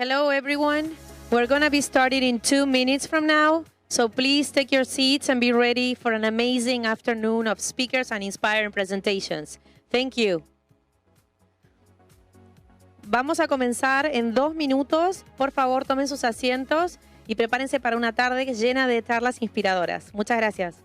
Hello, everyone. We're going to be starting in 2 minutes from now, so please take your seats and be ready for an amazing afternoon of speakers and inspiring presentations. Thank you. Vamos a comenzar en 2 minutos. Por favor, tomen sus asientos y prepárense para una tarde llena de charlas inspiradoras. Muchas gracias.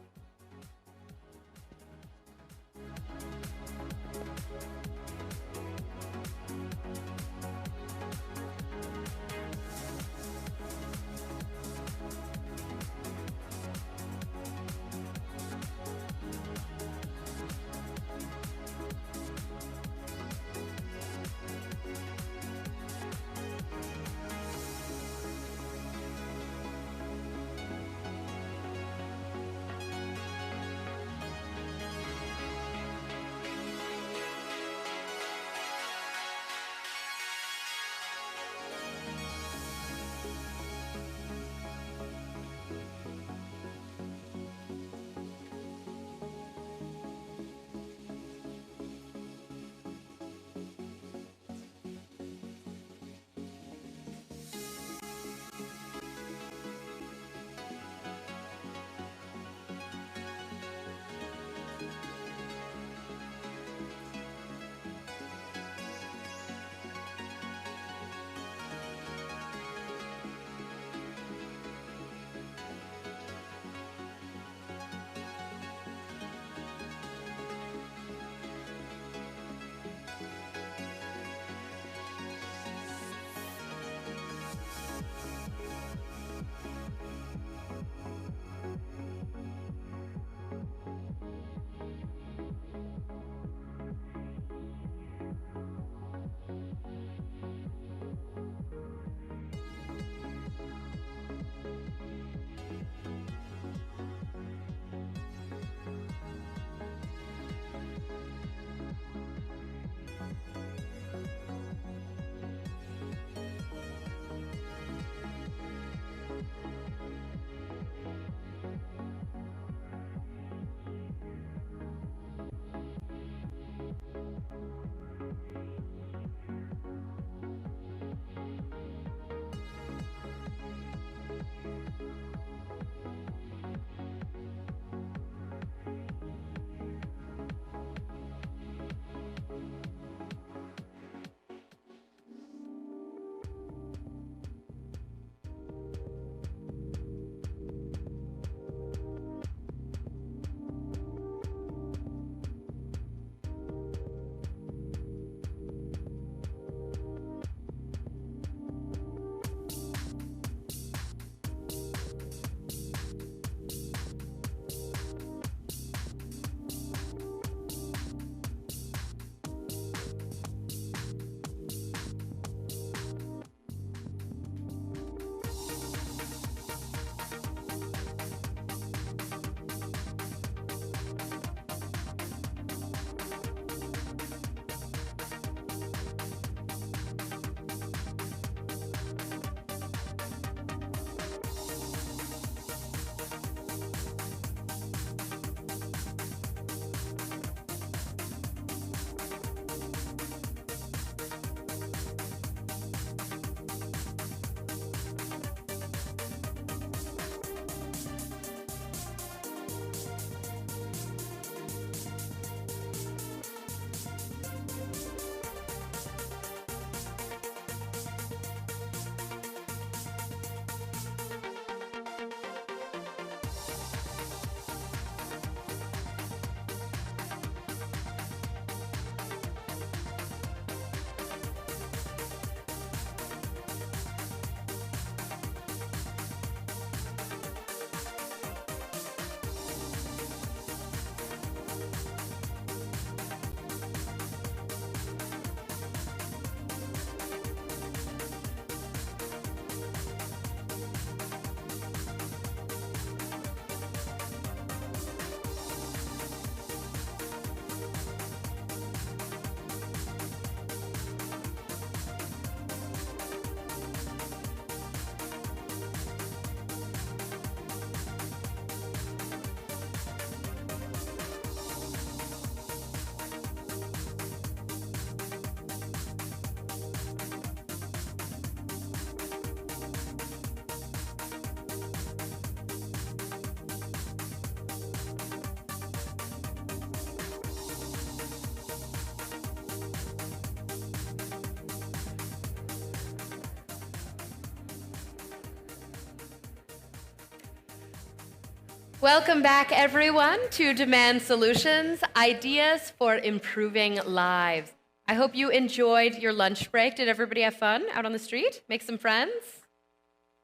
Welcome back, everyone, to Demand Solutions, Ideas for Improving Lives. I hope you enjoyed your lunch break. Did everybody have fun out on the street? Make some friends?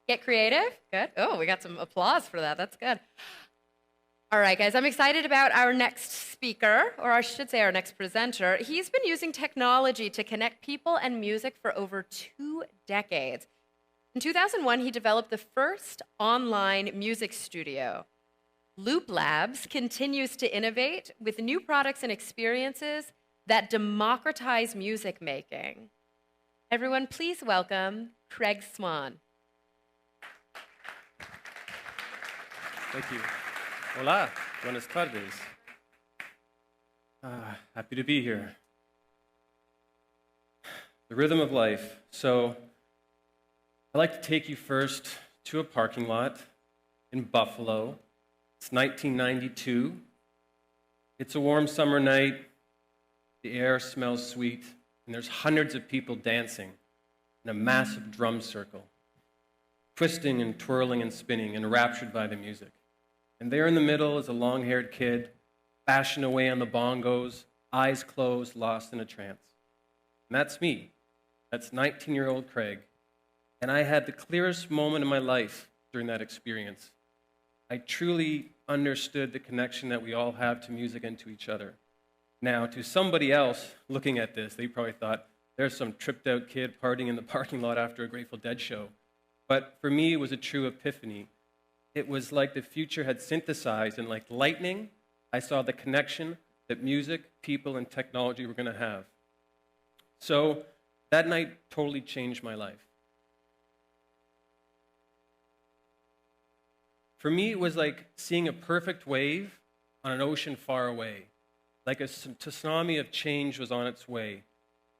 Get creative? Good. Oh, we got some applause for that. That's good. All right, guys, I'm excited about our next speaker, or I should say our next presenter. He's been using technology to connect people and music for over 2 decades. In 2001, he developed the first online music studio. Loop Labs continues to innovate with new products and experiences that democratize music making. Everyone, please welcome Craig Swan. Thank you. Hola, buenas tardes. Happy to be here. The rhythm of life. So, I'd like to take you first to a parking lot in Buffalo. It's 1992. It's a warm summer night. The air smells sweet, and there's hundreds of people dancing in a massive drum circle, twisting and twirling and spinning, enraptured by the music. And there in the middle is a long-haired kid, bashing away on the bongos, eyes closed, lost in a trance. And that's me. That's 19-year-old Craig. And I had the clearest moment in my life during that experience. I truly understood the connection that we all have to music and to each other. Now, to somebody else looking at this, they probably thought, there's some tripped-out kid partying in the parking lot after a Grateful Dead show. But for me, it was a true epiphany. It was like the future had synthesized, and like lightning, I saw the connection that music, people, and technology were going to have. So that night totally changed my life. For me, it was like seeing a perfect wave on an ocean far away. Like a tsunami of change was on its way.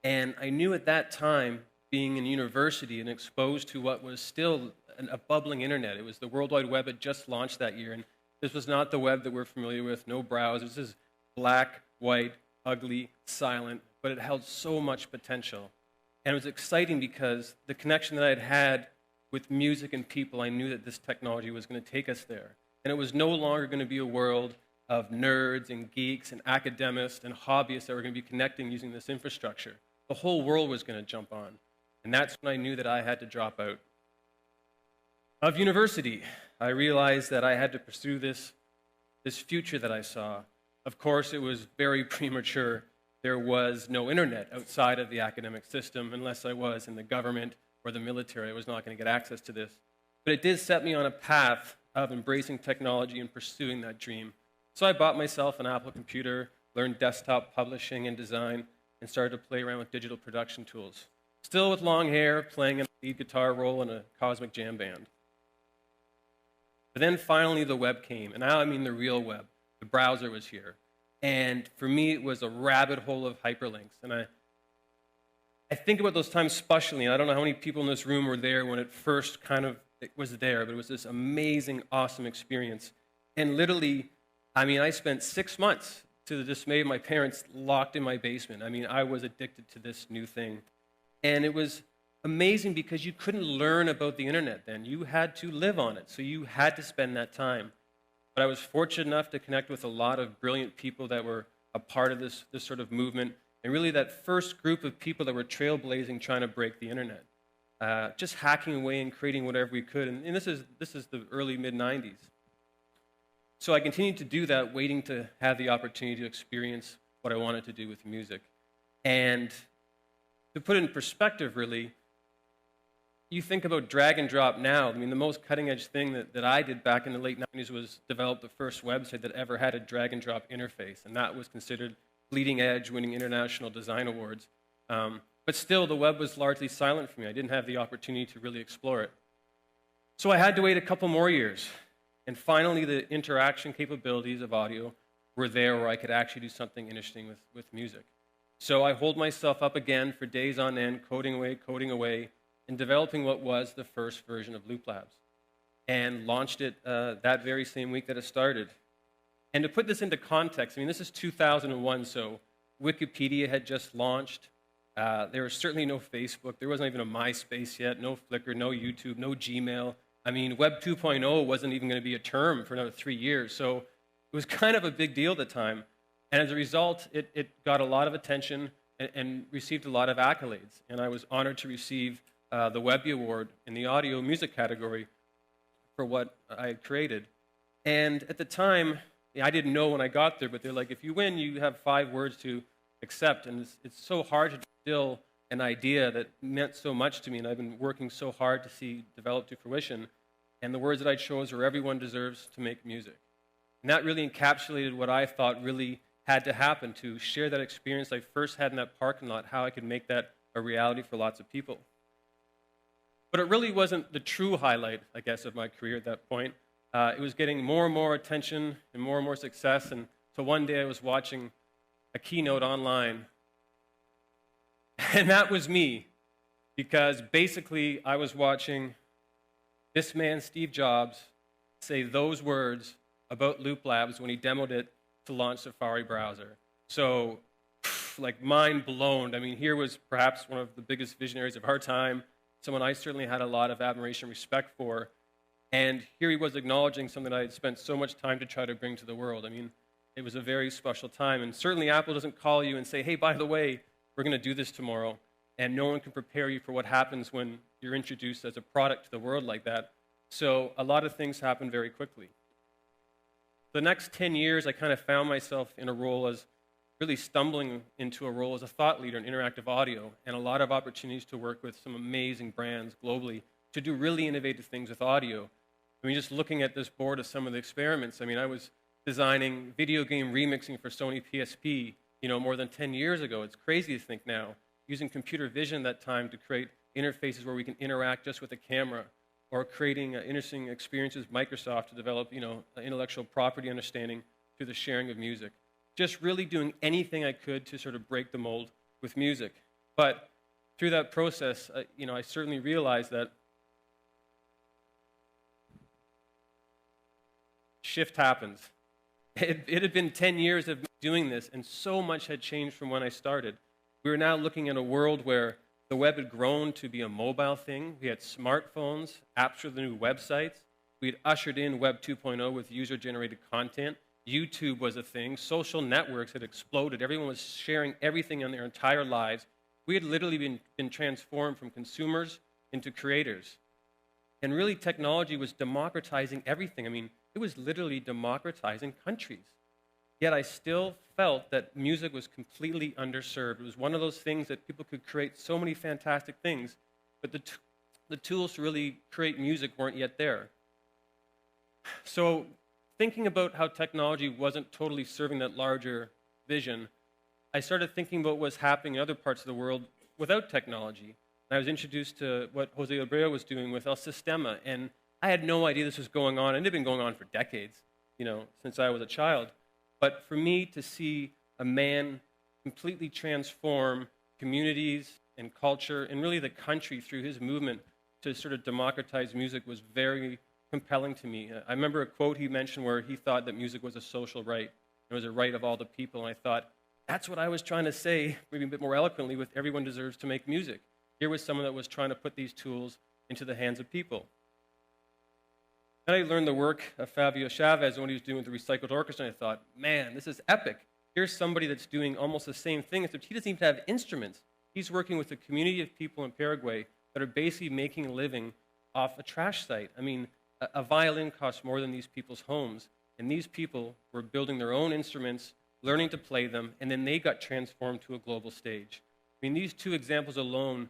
And I knew at that time, being in university and exposed to what was still a bubbling internet. It was the World Wide Web had just launched that year, and this was not the web that we're familiar with, no browsers. This is black, white, ugly, silent, but it held so much potential. And it was exciting because the connection that I had with music and people, I knew that this technology was going to take us there. And it was no longer going to be a world of nerds and geeks and academics and hobbyists that were going to be connecting using this infrastructure. The whole world was going to jump on. And that's when I knew that I had to drop out of university. I realized that I had to pursue this future that I saw. Of course, it was very premature. There was no internet outside of the academic system unless I was in the government or the military. I was not going to get access to this. But it did set me on a path of embracing technology and pursuing that dream. So I bought myself an Apple computer, learned desktop publishing and design, and started to play around with digital production tools. Still with long hair, playing a lead guitar role in a cosmic jam band. But then finally the web came, and now I mean the real web. The browser was here. And for me, it was a rabbit hole of hyperlinks. And I think about those times specially, and I don't know how many people in this room were there when it first it was there, but it was this amazing, awesome experience. And literally, I spent 6 months, to the dismay of my parents, locked in my basement. I was addicted to this new thing. And it was amazing because you couldn't learn about the internet then. You had to live on it, so you had to spend that time. But I was fortunate enough to connect with a lot of brilliant people that were a part of this sort of movement, and really that first group of people that were trailblazing trying to break the internet, just hacking away and creating whatever we could. And this is the early, mid-90s. So I continued to do that, waiting to have the opportunity to experience what I wanted to do with music. And to put it in perspective, really, you think about drag and drop now. The most cutting-edge thing that I did back in the late 90s was develop the first website that ever had a drag and drop interface, and that was considered bleeding edge, winning international design awards. But still, the web was largely silent for me. I didn't have the opportunity to really explore it. So I had to wait a couple more years. And finally, the interaction capabilities of audio were there where I could actually do something interesting with music. So I holed myself up again for days on end, coding away, and developing what was the first version of Loop Labs, and launched it that very same week that it started. And to put this into context, this is 2001, so Wikipedia had just launched. There was certainly no Facebook. There wasn't even a MySpace yet, no Flickr, no YouTube, no Gmail. I mean, Web 2.0 wasn't even going to be a term for another 3 years, so it was kind of a big deal at the time. And as a result, it got a lot of attention and received a lot of accolades. And I was honored to receive the Webby Award in the audio music category for what I had created. And at the time, I didn't know when I got there, but they're like, if you win, you have 5 words to accept. And it's so hard to distill an idea that meant so much to me, and I've been working so hard to see develop to fruition. And the words that I chose were, everyone deserves to make music. And that really encapsulated what I thought really had to happen to share that experience I first had in that parking lot, how I could make that a reality for lots of people. But it really wasn't the true highlight, I guess, of my career at that point. It was getting more and more attention and more success. And so one day I was watching a keynote online. And that was me. Because basically I was watching this man, Steve Jobs, say those words about Loop Labs when he demoed it to launch Safari browser. So, like, mind blown. I mean, here was perhaps one of the biggest visionaries of our time, someone I certainly had a lot of admiration and respect for. And here he was acknowledging something I had spent so much time to try to bring to the world. I mean, it was a very special time. And certainly Apple doesn't call you and say, hey, by the way, we're going to do this tomorrow. And no one can prepare you for what happens when you're introduced as a product to the world like that. So a lot of things happen very quickly. The next 10 years, I kind of found myself in a role as really stumbling into a role as a thought leader in interactive audio, and a lot of opportunities to work with some amazing brands globally to do really innovative things with audio. I mean, just looking at this board of some of the experiments, I mean, I was designing video game remixing for Sony PSP, more than 10 years ago. It's crazy to think now. Using computer vision at that time to create interfaces where we can interact just with a camera, or creating interesting experiences with Microsoft to develop, intellectual property understanding through the sharing of music. Just really doing anything I could to sort of break the mold with music. But through that process, I certainly realized that shift happens. It had been 10 years of doing this, and so much had changed from when I started. We were now looking at a world where the web had grown to be a mobile thing. We had smartphones, apps for the new websites. We had ushered in Web 2.0 with user-generated content. YouTube was a thing. Social networks had exploded. Everyone was sharing everything in their entire lives. We had literally been transformed from consumers into creators. And really, technology was democratizing everything. I mean, it was literally democratizing countries. Yet I still felt that music was completely underserved. It was one of those things that people could create so many fantastic things, but the tools to really create music weren't yet there. So thinking about how technology wasn't totally serving that larger vision, I started thinking about what was happening in other parts of the world without technology. And I was introduced to what Jose Abreu was doing with El Sistema, and I had no idea this was going on, and it had been going on for decades, since I was a child. But for me to see a man completely transform communities and culture and really the country through his movement to sort of democratize music was very compelling to me. I remember a quote he mentioned where he thought that music was a social right. It was a right of all the people. And I thought, that's what I was trying to say, maybe a bit more eloquently, with everyone deserves to make music. Here was someone that was trying to put these tools into the hands of people. Then I learned the work of Fabio Chavez and what he was doing with the recycled orchestra, and I thought, man, this is epic. Here's somebody that's doing almost the same thing, except he doesn't even have instruments. He's working with a community of people in Paraguay that are basically making a living off a trash site. I mean, a violin costs more than these people's homes, and these people were building their own instruments, learning to play them, and then they got transformed to a global stage. I mean, these two examples alone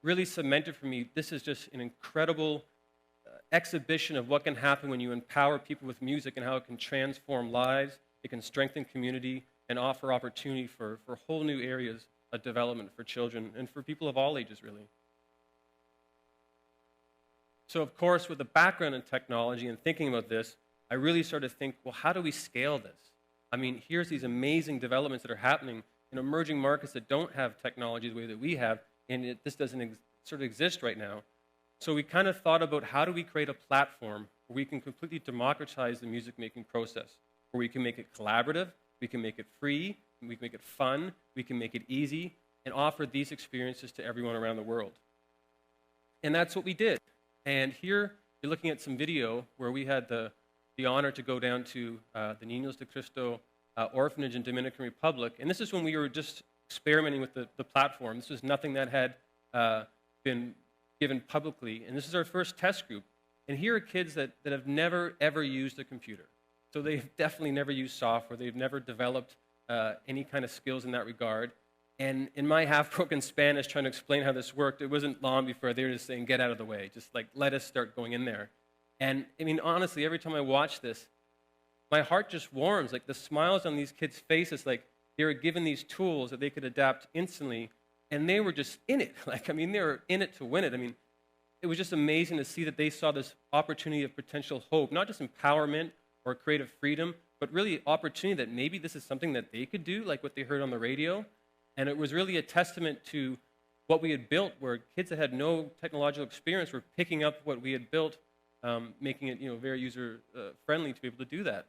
really cemented for me, this is just an incredible exhibition of what can happen when you empower people with music and how it can transform lives, it can strengthen community, and offer opportunity for whole new areas of development for children and for people of all ages, really. So, of course, with the background in technology and thinking about this, I really started to think, well, how do we scale this? I mean, here's these amazing developments that are happening in emerging markets that don't have technology the way that we have, and this doesn't sort of exist right now. So we kind of thought about how do we create a platform where we can completely democratize the music-making process, where we can make it collaborative, we can make it free, we can make it fun, we can make it easy, and offer these experiences to everyone around the world. And that's what we did. And here you're looking at some video where we had the honor to go down to the Niños de Cristo orphanage in Dominican Republic. And this is when we were just experimenting with the platform. This was nothing that had been given publicly. And this is our first test group. And here are kids that have never, ever used a computer. So they've definitely never used software. They've never developed any kind of skills in that regard. And in my half-broken Spanish trying to explain how this worked, it wasn't long before they were just saying, get out of the way. Just like, let us start going in there. And I mean, honestly, every time I watch this, my heart just warms. Like the smiles on these kids' faces, like they were given these tools that they could adapt instantly. And they were just in it. Like, I mean, they were in it to win it. I mean, it was just amazing to see that they saw this opportunity of potential hope, not just empowerment or creative freedom, but really opportunity that maybe this is something that they could do, like what they heard on the radio. And it was really a testament to what we had built, where kids that had no technological experience were picking up what we had built, making it very user-friendly to be able to do that.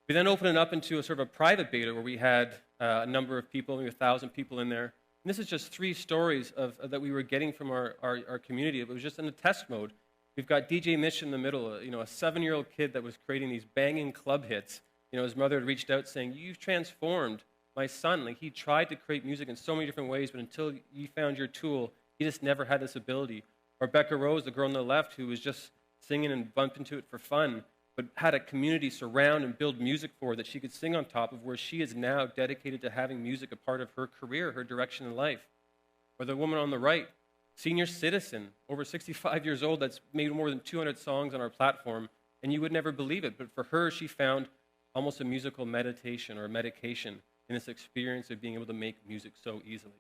We then opened it up into a sort of a private beta where we had a number of people, maybe 1,000 people in there. And this is just 3 stories that we were getting from our community. It was just in a test mode. We've got DJ Mitch in the middle, a 7-year-old kid that was creating these banging club hits. His mother had reached out saying, you've transformed my son. Like, he tried to create music in so many different ways, but until you found your tool, he just never had this ability. Or Becca Rose, the girl on the left, who was just singing and bumped into it for fun, but had a community surround and build music for that she could sing on top of, where she is now dedicated to having music a part of her career, her direction in life. Or the woman on the right, senior citizen, over 65 years old, that's made more than 200 songs on our platform, and you would never believe it. But for her, she found almost a musical meditation or medication in this experience of being able to make music so easily.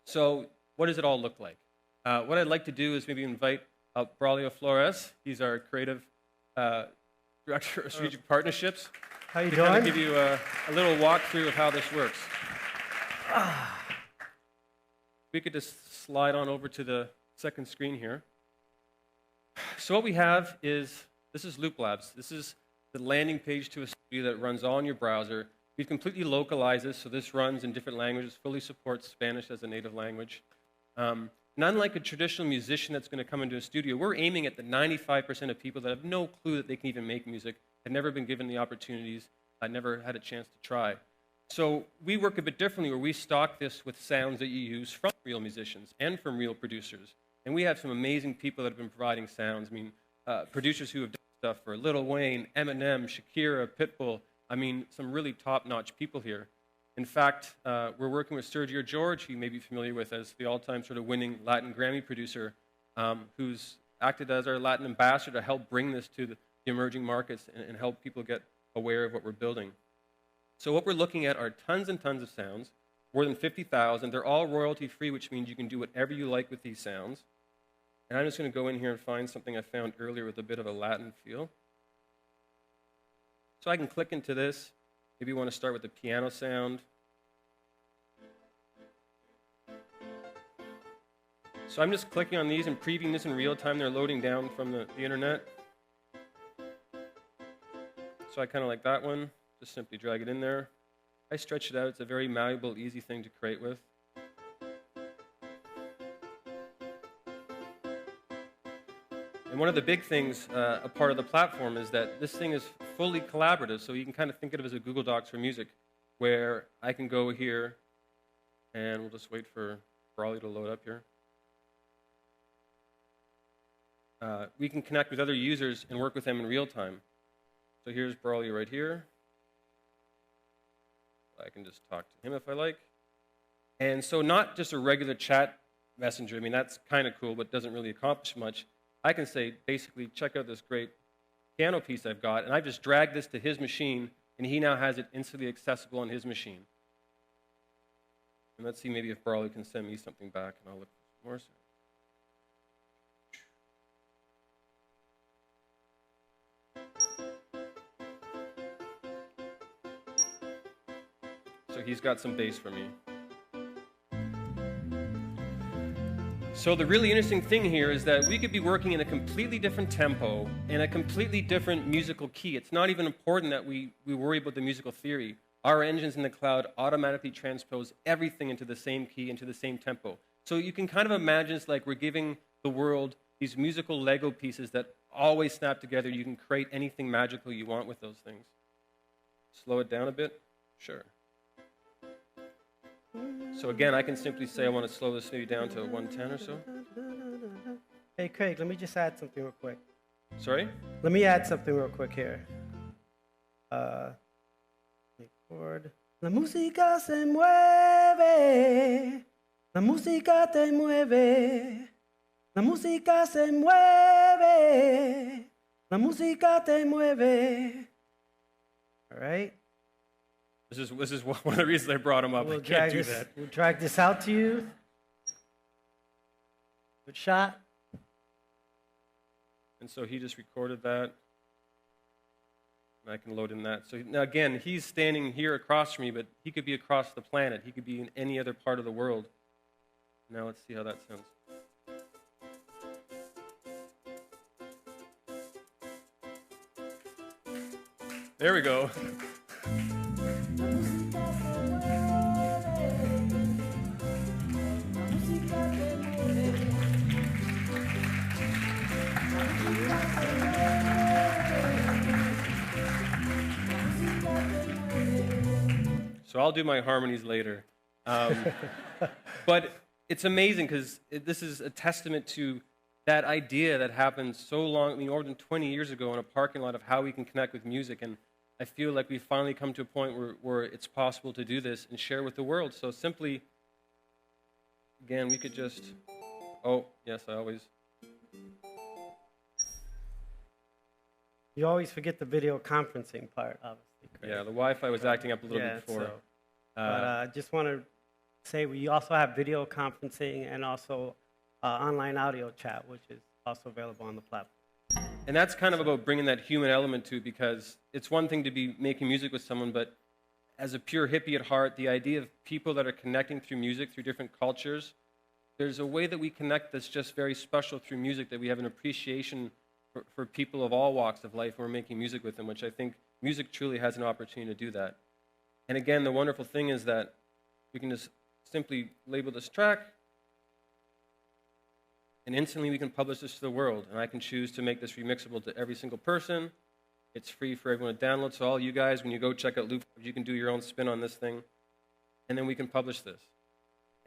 So what does it all look like? What I'd like to do is maybe invite Braulio Flores. He's our creative director of strategic partnerships. How you to doing? kind of give you a little walkthrough of how this works. We could just slide on over to the second screen here. So what we have is, this is Loop Labs. This is the landing page to a studio that runs all in your browser. We've completely localized this, so this runs in different languages, fully supports Spanish as a native language. And unlike a traditional musician that's going to come into a studio, we're aiming at the 95% of people that have no clue that they can even make music, had never been given the opportunities, never had a chance to try. So we work a bit differently, where we stock this with sounds that you use from real musicians and from real producers. And we have some amazing people that have been providing sounds. I mean, producers who have done stuff for Lil Wayne, Eminem, Shakira, Pitbull. I mean, some really top-notch people here. In fact, we're working with Sergio George, who you may be familiar with as the all-time sort of winning Latin Grammy producer, who's acted as our Latin ambassador to help bring this to the emerging markets and help people get aware of what we're building. So what we're looking at are tons and tons of sounds, more than 50,000. They're all royalty-free, which means you can do whatever you like with these sounds. And I'm just going to go in here and find something I found earlier with a bit of a Latin feel. So I can click into this. Maybe you want to start with the piano sound. So I'm just clicking on these and previewing this in real time. They're loading down from the internet. So I kind of like that one. Just simply drag it in there. I stretch it out. It's a very malleable, easy thing to create with. And one of the big things, a part of the platform, is that this thing is fully collaborative. So you can kind of think of it as a Google Docs for music, where I can go here, and we'll just wait for Braulio to load up here. We can connect with other users and work with them in real time. So here's Braulio right here. I can just talk to him if I like. And so not just a regular chat messenger. I mean, that's kind of cool, but doesn't really accomplish much. I can say, basically, check out this great piano piece I've got, and I've just dragged this to his machine, and he now has it instantly accessible on his machine. And let's see maybe if Braulio can send me something back, and I'll look for some more. So he's got some bass for me. So the really interesting thing here is that we could be working in a completely different tempo and a completely different musical key. It's not even important that we worry about the musical theory. Our engines in the cloud automatically transpose everything into the same key, into the same tempo. So you can kind of imagine it's like we're giving the world these musical Lego pieces that always snap together. You can create anything magical you want with those things. Slow it down a bit? Sure. So again, I can simply say I want to slow this maybe down to 110 or so. Hey, Craig, let me just add something real quick. Sorry? Let me add something real quick here. Record. La música se mueve. La música te mueve. La música se mueve. La música te mueve. All right? This is one of the reasons I brought him up. I can't do that. We'll drag this out to you. Good shot. And so he just recorded that. And I can load in that. So now again, he's standing here across from me, but he could be across the planet. He could be in any other part of the world. Now let's see how that sounds. There we go. So I'll do my harmonies later. But it's amazing because this is a testament to that idea that happened so long, I mean, more than 20 years ago in a parking lot of how we can connect with music. And I feel like we've finally come to a point where it's possible to do this and share with the world. So simply, again, we could just, oh, yes, I always. You always forget the video conferencing part, obviously, Craig. Yeah, the Wi-Fi was acting up a little bit before. But I just want to say we also have video conferencing and also online audio chat, which is also available on the platform. And that's kind of about bringing that human element to it, because it's one thing to be making music with someone, but as a pure hippie at heart, the idea of people that are connecting through music, through different cultures, there's a way that we connect that's just very special through music, that we have an appreciation for people of all walks of life when we're making music with them, which I think music truly has an opportunity to do that. And again, the wonderful thing is that we can just simply label this track, and instantly we can publish this to the world. And I can choose to make this remixable to every single person. It's free for everyone to download. So all you guys, when you go check out Loop, you can do your own spin on this thing. And then we can publish this.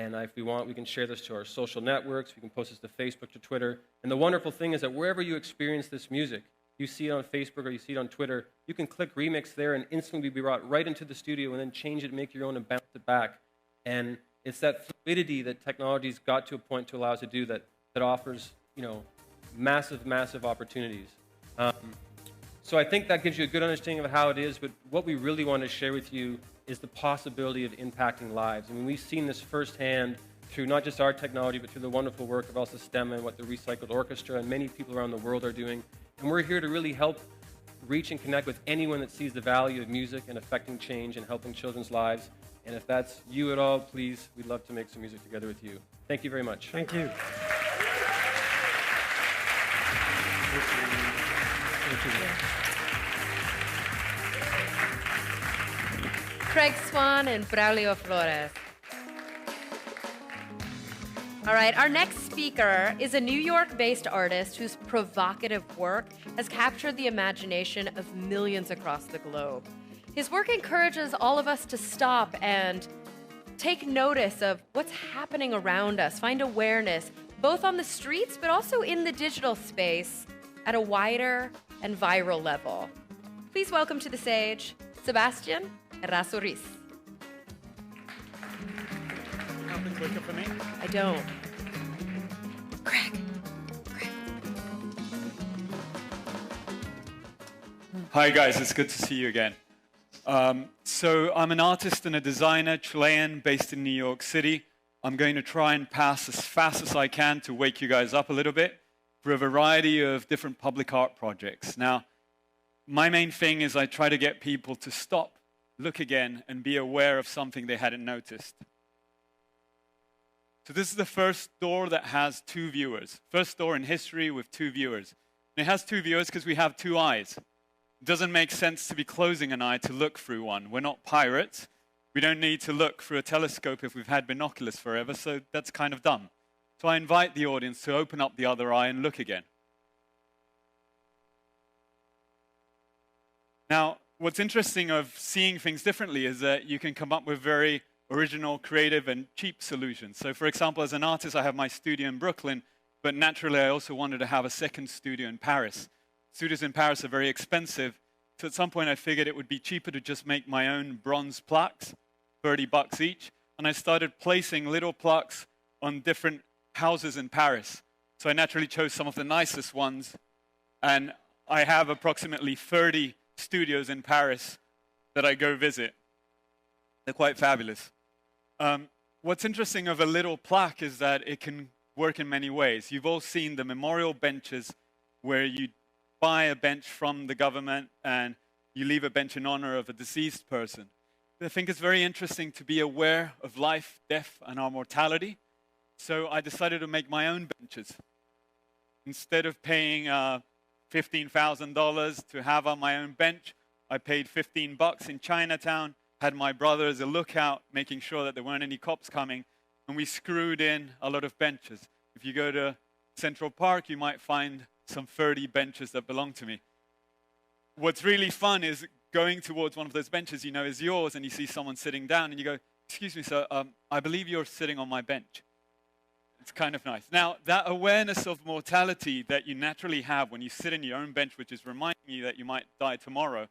And if we want, we can share this to our social networks. We can post this to Facebook, to Twitter. And the wonderful thing is that wherever you experience this music, you see it on Facebook or you see it on Twitter, you can click remix there and instantly be brought right into the studio and then change it, make your own, and bounce it back. And it's that fluidity that technology's got to a point to allow us to do that offers, massive, massive opportunities. So I think that gives you a good understanding of how it is, but what we really want to share with you is the possibility of impacting lives. I mean, we've seen this firsthand through not just our technology, but through the wonderful work of El Sistema and what the Recycled Orchestra and many people around the world are doing. And we're here to really help reach and connect with anyone that sees the value of music and affecting change and helping children's lives. And if that's you at all, please, we'd love to make some music together with you. Thank you very much. Thank you. Craig Swan and Braulio Flores. All right, our next speaker is a New York-based artist whose provocative work has captured the imagination of millions across the globe. His work encourages all of us to stop and take notice of what's happening around us, find awareness, both on the streets but also in the digital space at a wider and viral level. Please welcome to the stage, Sebastian Errázuriz. Nothing quicker for me? I don't. Craig. Hi guys, it's good to see you again. So I'm an artist and a designer, Chilean, based in New York City. I'm going to try and pass as fast as I can to wake you guys up a little bit for a variety of different public art projects. Now, my main thing is I try to get people to stop, look again, and be aware of something they hadn't noticed. So this is the first door that has 2 viewers. First door in history with 2 viewers. And it has 2 viewers because we have 2 eyes. It doesn't make sense to be closing an eye to look through one. We're not pirates. We don't need to look through a telescope if we've had binoculars forever, so that's kind of dumb. So I invite the audience to open up the other eye and look again. Now, what's interesting of seeing things differently is that you can come up with very original, creative, and cheap solutions. So for example, as an artist, I have my studio in Brooklyn, but naturally I also wanted to have a second studio in Paris. Studios in Paris are very expensive, so at some point I figured it would be cheaper to just make my own bronze plaques, $30 each, and I started placing little plaques on different houses in Paris. So I naturally chose some of the nicest ones, and I have approximately 30 studios in Paris that I go visit. They're quite fabulous. What's interesting of a little plaque is that it can work in many ways. You've all seen the memorial benches where you buy a bench from the government and you leave a bench in honor of a deceased person. I think it's very interesting to be aware of life, death, and our mortality. So I decided to make my own benches. Instead of paying $15,000 to have on my own bench, I paid $15 in Chinatown, had my brother as a lookout, making sure that there weren't any cops coming, and we screwed in a lot of benches. If you go to Central Park, you might find some 30 benches that belong to me. What's really fun is going towards one of those benches you know is yours, and you see someone sitting down, and you go, "Excuse me, sir, I believe you're sitting on my bench." It's kind of nice. Now, that awareness of mortality that you naturally have when you sit in your own bench, which is reminding you that you might die tomorrow,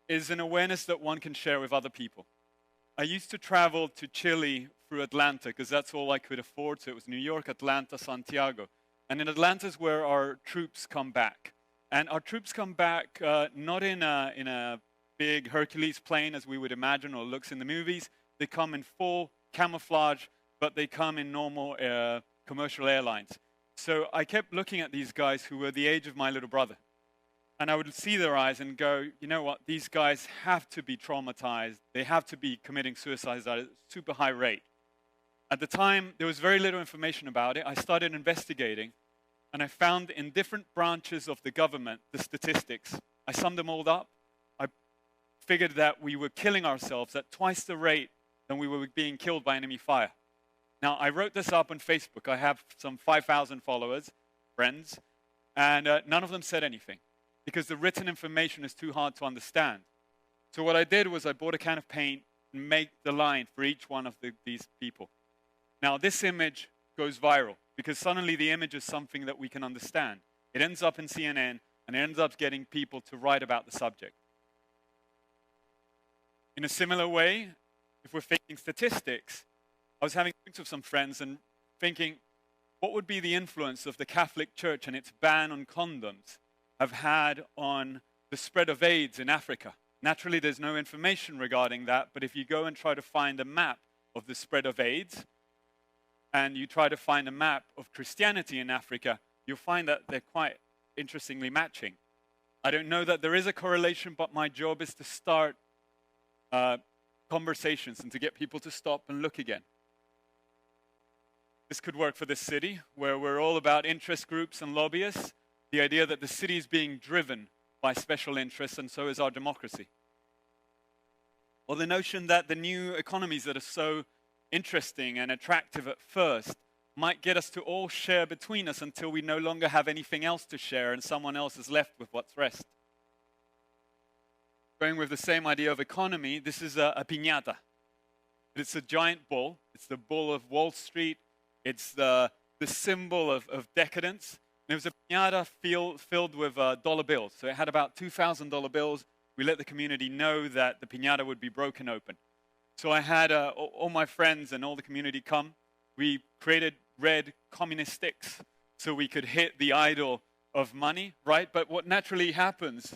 is an awareness that one can share with other people. I used to travel to Chile through Atlanta because that's all I could afford. So it was New York, Atlanta, Santiago. And in Atlanta is where our troops come back. And our troops come back not in a big Hercules plane as we would imagine or looks in the movies. They come in full camouflage, but they come in normal commercial airlines. So I kept looking at these guys who were the age of my little brother. And I would see their eyes and go, you know what, these guys have to be traumatized. They have to be committing suicides at a super high rate. At the time, there was very little information about it. I started investigating, and I found in different branches of the government the statistics. I summed them all up. I figured that we were killing ourselves at twice the rate than we were being killed by enemy fire. Now, I wrote this up on Facebook. I have some 5,000 followers, friends, and none of them said anything because the written information is too hard to understand. So what I did was I bought a can of paint and made the line for each one of these people. Now, this image goes viral because suddenly the image is something that we can understand. It ends up in CNN, and it ends up getting people to write about the subject. In a similar way, if we're thinking statistics, I was having drinks with some friends and thinking, what would be the influence of the Catholic Church and its ban on condoms have had on the spread of AIDS in Africa? Naturally, there's no information regarding that, but if you go and try to find a map of the spread of AIDS, and you try to find a map of Christianity in Africa, you'll find that they're quite interestingly matching. I don't know that there is a correlation, but my job is to start conversations and to get people to stop and look again. This could work for this city, where we're all about interest groups and lobbyists. The idea that the city is being driven by special interests, and so is our democracy. Or the notion that the new economies that are so interesting and attractive at first might get us to all share between us until we no longer have anything else to share and someone else is left with what's rest. Going with the same idea of economy, this is a piñata. It's a giant bull. It's the bull of Wall Street. It's the symbol of decadence. And it was a piñata filled with dollar bills. So it had about $2,000 bills. We let the community know that the piñata would be broken open. So I had all my friends and all the community come. We created red communist sticks so we could hit the idol of money, right? But what naturally happens,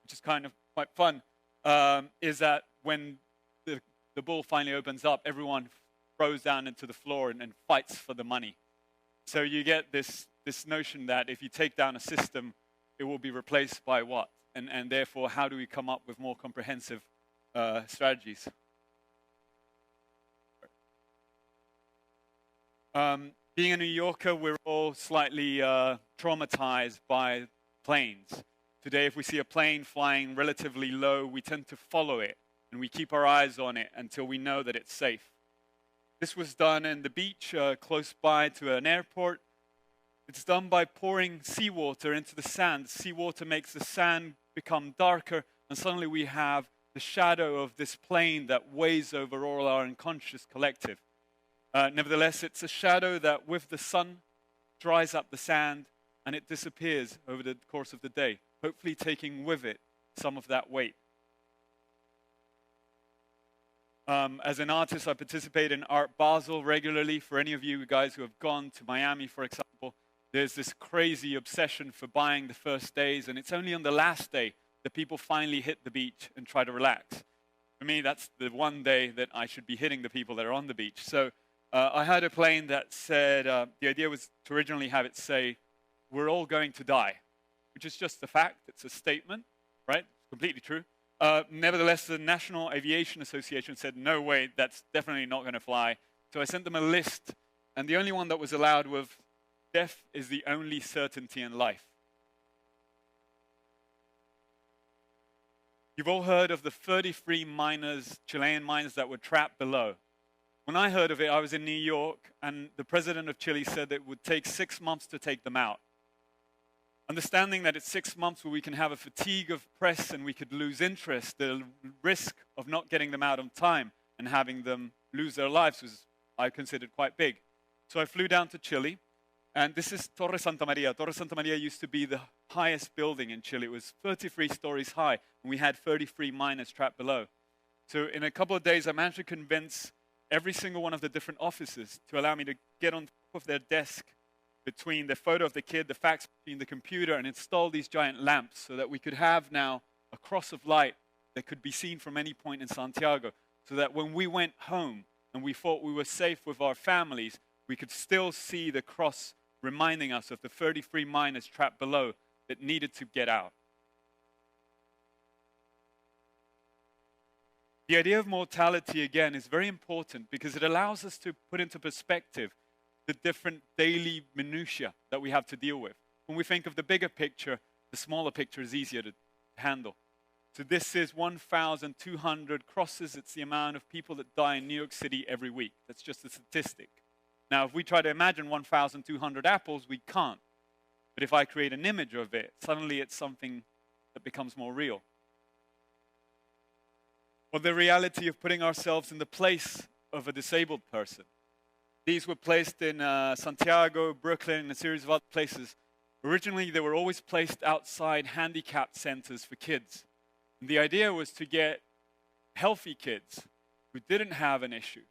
which is kind of quite fun, is that when the bull finally opens up, everyone throws down into the floor and fights for the money. So you get this notion that if you take down a system, it will be replaced by what? And therefore, how do we come up with more comprehensive strategies? Being a New Yorker, we're all slightly traumatized by planes. Today, if we see a plane flying relatively low, we tend to follow it. and we keep our eyes on it until we know that it's safe. This was done in the beach close by to an airport. It's done by pouring seawater into the sand. Seawater makes the sand become darker, and suddenly we have the shadow of this plane that weighs over all our unconscious collective. Nevertheless, it's a shadow that with the sun dries up the sand and it disappears over the course of the day, hopefully taking with it some of that weight. As an artist, I participate in Art Basel regularly. For any of you guys who have gone to Miami, for example, there's this crazy obsession for buying the first days, and it's only on the last day that people finally hit the beach and try to relax. For me, that's the one day that I should be hitting the people that are on the beach. So I had a plane that said, the idea was to originally have it say, "We're all going to die," which is just a fact. It's a statement, right? It's completely true. Nevertheless, the National Aviation Association said, "No way, that's definitely not going to fly." So I sent them a list, and the only one that was allowed was, "Death is the only certainty in life." You've all heard of the 33 miners, Chilean miners that were trapped below. When I heard of it, I was in New York, and the president of Chile said that it would take 6 months to take them out. Understanding that it's 6 months where we can have a fatigue of press and we could lose interest, the risk of not getting them out on time and having them lose their lives was, I considered, quite big. So I flew down to Chile, and this is Torre Santa Maria. Torre Santa Maria used to be the highest building in Chile. It was 33 stories high, and we had 33 miners trapped below. So in a couple of days, I managed to convince every single one of the different offices to allow me to get on top of their desk between the photo of the kid, the fax machine, the computer, and install these giant lamps so that we could have now a cross of light that could be seen from any point in Santiago, so that when we went home and we thought we were safe with our families, we could still see the cross reminding us of the 33 miners trapped below that needed to get out. The idea of mortality, again, is very important because it allows us to put into perspective the different daily minutiae that we have to deal with. When we think of the bigger picture, the smaller picture is easier to handle. So this is 1,200 crosses. It's the amount of people that die in New York City every week. That's just a statistic. Now, if we try to imagine 1,200 apples, we can't. But if I create an image of it, suddenly it's something that becomes more real. Or the reality of putting ourselves in the place of a disabled person. These were placed in Santiago, Brooklyn, and a series of other places. Originally, they were always placed outside handicapped centers for kids. And the idea was to get healthy kids who didn't have an issue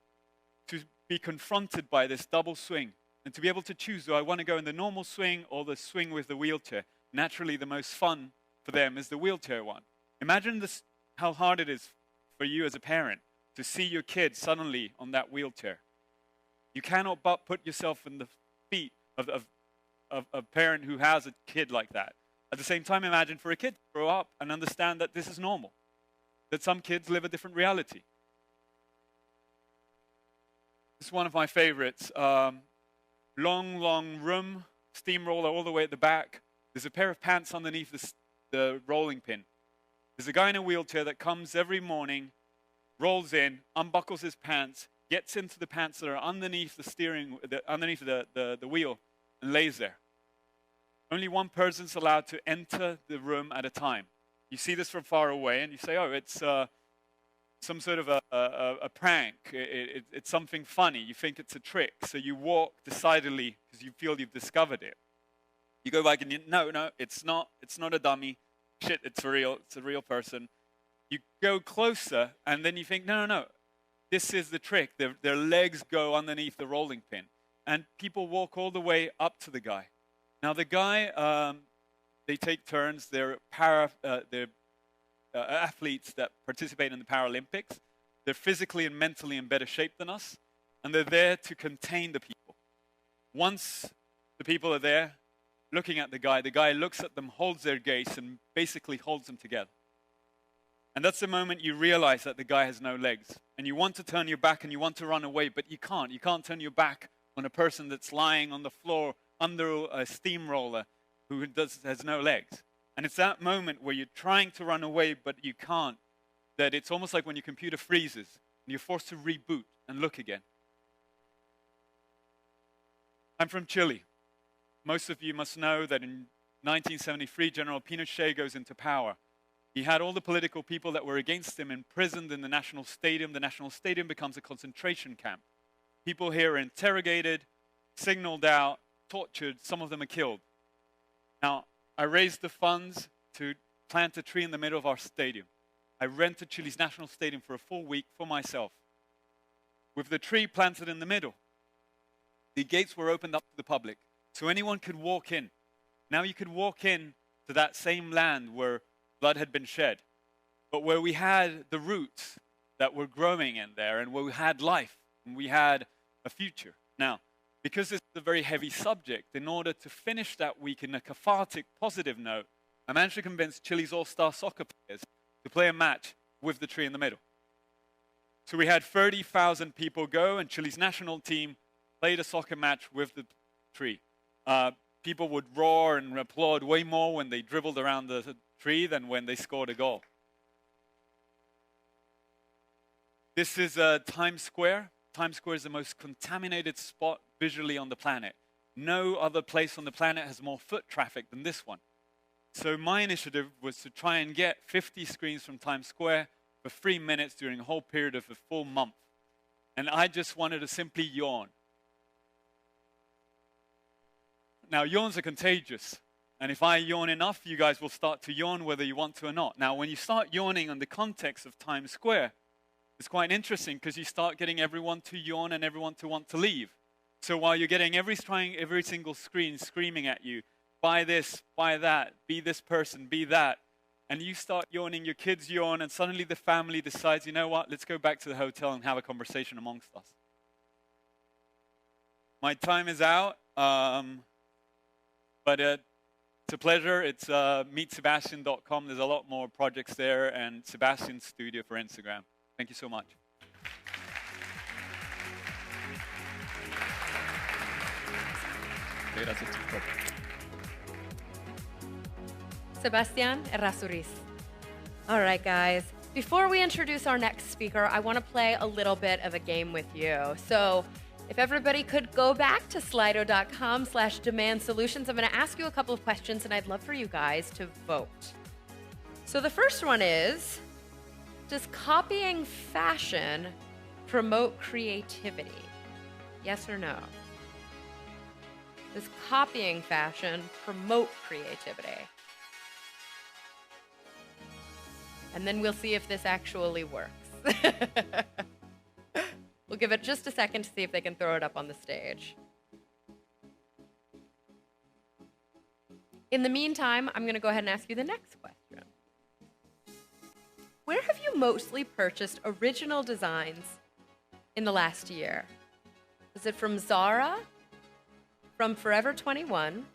to be confronted by this double swing and to be able to choose, do I want to go in the normal swing or the swing with the wheelchair? Naturally, the most fun for them is the wheelchair one. Imagine this, how hard it is for you as a parent to see your kid suddenly on that wheelchair. You cannot but put yourself in the feet of a parent who has a kid like that. At the same time, imagine for a kid to grow up and understand that this is normal, that some kids live a different reality. This is one of my favorites. Long room, steamroller all the way at the back. There's a pair of pants underneath the rolling pin. There's a guy in a wheelchair that comes every morning, rolls in, unbuckles his pants, gets into the pants that are underneath the steering, underneath the wheel, and lays there. Only one person's allowed to enter the room at a time. You see this from far away, and you say, "Oh, it's some sort of a prank. It's something funny. You think it's a trick, so you walk decidedly because you feel you've discovered it. You go back and no, it's not a dummy. Shit, it's for real. It's a real person. You go closer, and then you think, no. This is the trick. Their legs go underneath the rolling pin. And people walk all the way up to the guy. Now, the guy, they take turns. They're athletes that participate in the Paralympics. They're physically and mentally in better shape than us. And they're there to contain the people. Once the people are there looking at the guy looks at them, holds their gaze, and basically holds them together. And that's the moment you realize that the guy has no legs. And you want to turn your back and you want to run away, but you can't. You can't turn your back on a person that's lying on the floor under a steamroller who has no legs. And it's that moment where you're trying to run away, but you can't. that it's almost like when your computer freezes and you're forced to reboot and look again. I'm from Chile. Most of you must know that in 1973, General Pinochet goes into power. He had all the political people that were against him imprisoned in the National Stadium. The National Stadium becomes a concentration camp. People here are interrogated, signaled out, tortured. Some of them are killed. Now, I raised the funds to plant a tree in the middle of our stadium. I rented Chile's national stadium for a full week for myself. With the tree planted in the middle, the gates were opened up to the public, so anyone could walk in. Now you could walk in to that same land where blood had been shed, but where we had the roots that were growing in there, and where we had life, and we had a future. Now, because this is a very heavy subject, in order to finish that week in a cathartic, positive note, I managed to convince Chile's all-star soccer players to play a match with the tree in the middle. So we had 30,000 people go, and Chile's national team played a soccer match with the tree. People would roar and applaud way more when they dribbled around the tree than when they scored a goal. This is Times Square. Times Square is the most contaminated spot visually on the planet. No other place on the planet has more foot traffic than this one. So my initiative was to try and get 50 screens from Times Square for 3 minutes during a whole period of a full month. And I just wanted to simply yawn. Now, yawns are contagious. And if I yawn enough, you guys will start to yawn whether you want to or not. Now, when you start yawning in the context of Times Square, it's quite interesting because you start getting everyone to yawn and everyone to want to leave. So while you're getting every single screen screaming at you, buy this, buy that, be this person, be that, and you start yawning, your kids yawn, and suddenly the family decides, you know what, let's go back to the hotel and have a conversation amongst us. My time is out, but it's a pleasure. It's meetsebastian.com. There's a lot more projects there, and Sebastian's Studio for Instagram. Thank you so much. Sebastian Errázuriz. All right, guys. Before we introduce our next speaker, I want to play a little bit of a game with you. So if everybody could go back to slido.com/demand solutions, I'm going to ask you a couple of questions, and I'd love for you guys to vote. So the first one is, does copying fashion promote creativity? Yes or no? Does copying fashion promote creativity? And then we'll see if this actually works. We'll give it just a second to see if they can throw it up on the stage. In the meantime, I'm going to go ahead and ask you the next question. Where have you mostly purchased original designs in the last year? Is it from Zara, from Forever 21,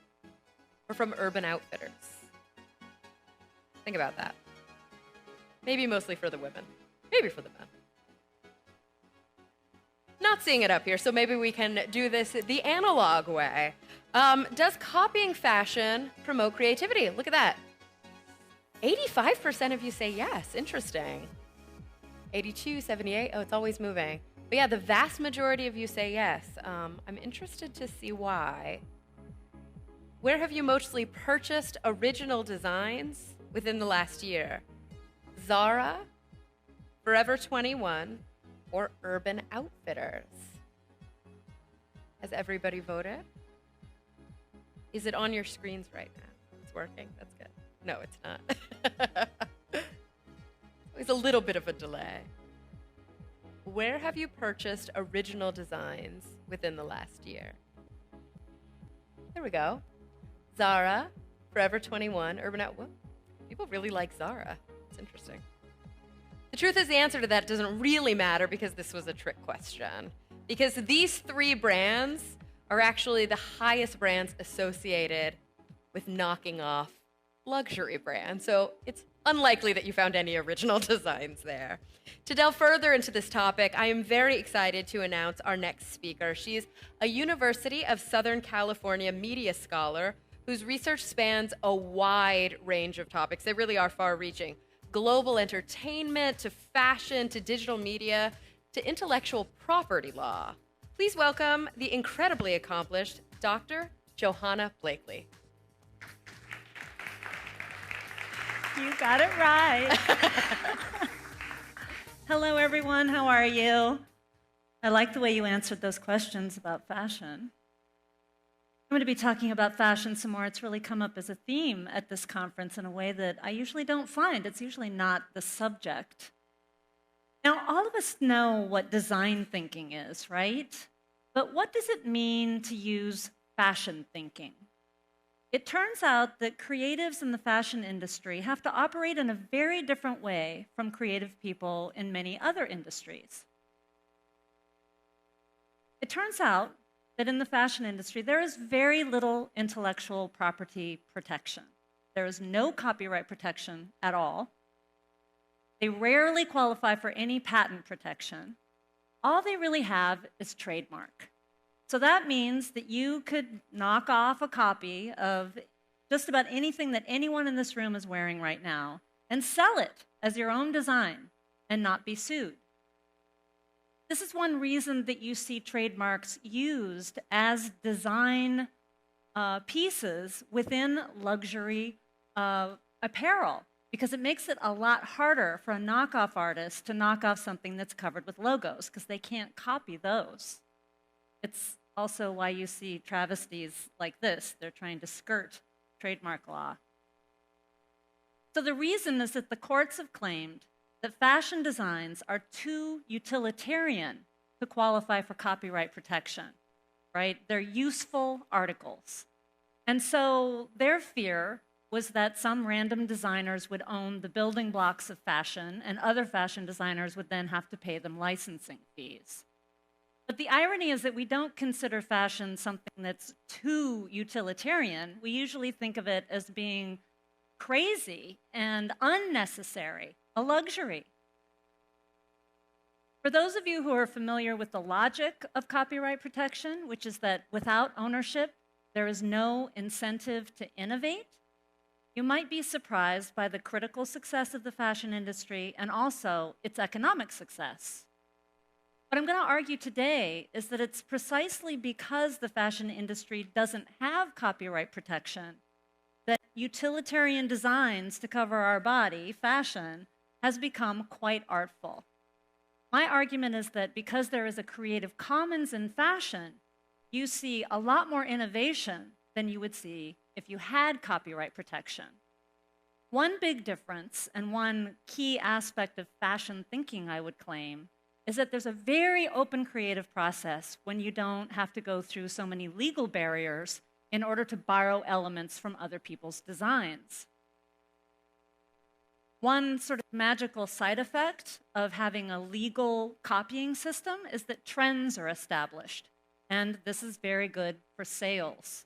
or from Urban Outfitters? Think about that. Maybe mostly for the women, maybe for the men. Not seeing it up here, so maybe we can do this the analog way. Does copying fashion promote creativity? Look at that. 85% of you say yes. Interesting. 82, 78. Oh, it's always moving. But yeah, the vast majority of you say yes. I'm interested to see why. Where have you mostly purchased original designs within the last year? Zara, Forever 21, or Urban Outfitters? Has everybody voted? Is it on your screens right now? It's working? That's good. No, it's not. There's a little bit of a delay. Where have you purchased original designs within the last year? There we go. Zara, Forever 21, Urban Outfitters. People really like Zara. It's interesting. The truth is, the answer to that doesn't really matter because this was a trick question. Because these three brands are actually the highest brands associated with knocking off luxury brands. So it's unlikely that you found any original designs there. To delve further into this topic, I am very excited to announce our next speaker. She's a University of Southern California media scholar whose research spans a wide range of topics. They really are far-reaching. global entertainment to fashion to digital media to intellectual property law. Please welcome the incredibly accomplished Dr. Johanna Blakely. You got it right. Hello, everyone. How are you? I like the way you answered those questions about fashion. I'm going to be talking about fashion some more. It's really come up as a theme at this conference in a way that I usually don't find. It's usually not the subject. Now, all of us know what design thinking is, right? But what does it mean to use fashion thinking? It turns out that creatives in the fashion industry have to operate in a very different way from creative people in many other industries. It turns out that in the fashion industry, there is very little intellectual property protection. There is no copyright protection at all. They rarely qualify for any patent protection. All they really have is trademark. So that means that you could knock off a copy of just about anything that anyone in this room is wearing right now and sell it as your own design and not be sued. This is one reason that you see trademarks used as design pieces within luxury apparel, because it makes it a lot harder for a knockoff artist to knock off something that's covered with logos, because they can't copy those. It's also why you see travesties like this. They're trying to skirt trademark law. So the reason is that the courts have claimed that fashion designs are too utilitarian to qualify for copyright protection, right? They're useful articles. And so their fear was that some random designers would own the building blocks of fashion, and other fashion designers would then have to pay them licensing fees. But the irony is that we don't consider fashion something that's too utilitarian. We usually think of it as being crazy and unnecessary, a luxury. For those of you who are familiar with the logic of copyright protection, which is that without ownership, there is no incentive to innovate, you might be surprised by the critical success of the fashion industry and also its economic success. What I'm going to argue today is that it's precisely because the fashion industry doesn't have copyright protection that utilitarian designs to cover our body, fashion, has become quite artful. My argument is that because there is a Creative Commons in fashion, you see a lot more innovation than you would see if you had copyright protection. One big difference, and one key aspect of fashion thinking, I would claim, is that there's a very open creative process when you don't have to go through so many legal barriers in order to borrow elements from other people's designs. One sort of magical side effect of having a legal copying system is that trends are established, and this is very good for sales.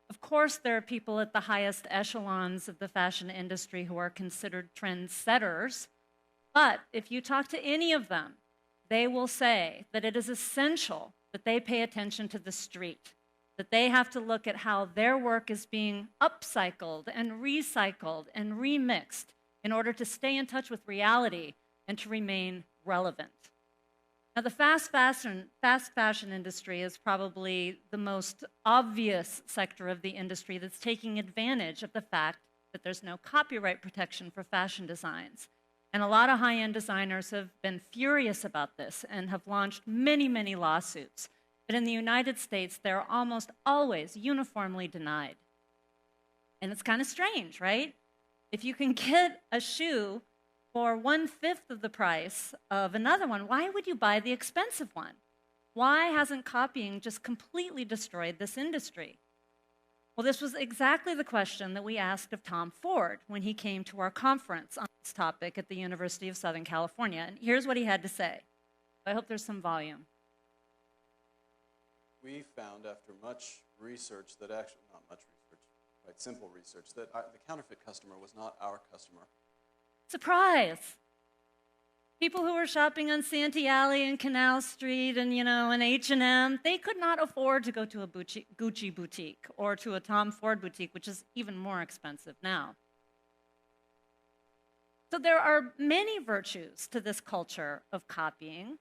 Of course, there are people at the highest echelons of the fashion industry who are considered trendsetters, but if you talk to any of them, they will say that it is essential that they pay attention to the street, that they have to look at how their work is being upcycled and recycled and remixed in order to stay in touch with reality and to remain relevant. Now, the fast fashion industry is probably the most obvious sector of the industry that's taking advantage of the fact that there's no copyright protection for fashion designs. And a lot of high-end designers have been furious about this and have launched many, many lawsuits. But in the United States, they're almost always uniformly denied. And it's kind of strange, right? If you can get a shoe for 1/5 of the price of another one, why would you buy the expensive one? Why hasn't copying just completely destroyed this industry? Well, this was exactly the question that we asked of Tom Ford when he came to our conference on this topic at the University of Southern California. And here's what he had to say. I hope there's some volume. We found after much research that actually, not much research, quite simple research, that the counterfeit customer was not our customer. Surprise! People who were shopping on Santee Alley and Canal Street and, an H&M, they could not afford to go to a Gucci boutique or to a Tom Ford boutique, which is even more expensive now. So there are many virtues to this culture of copying.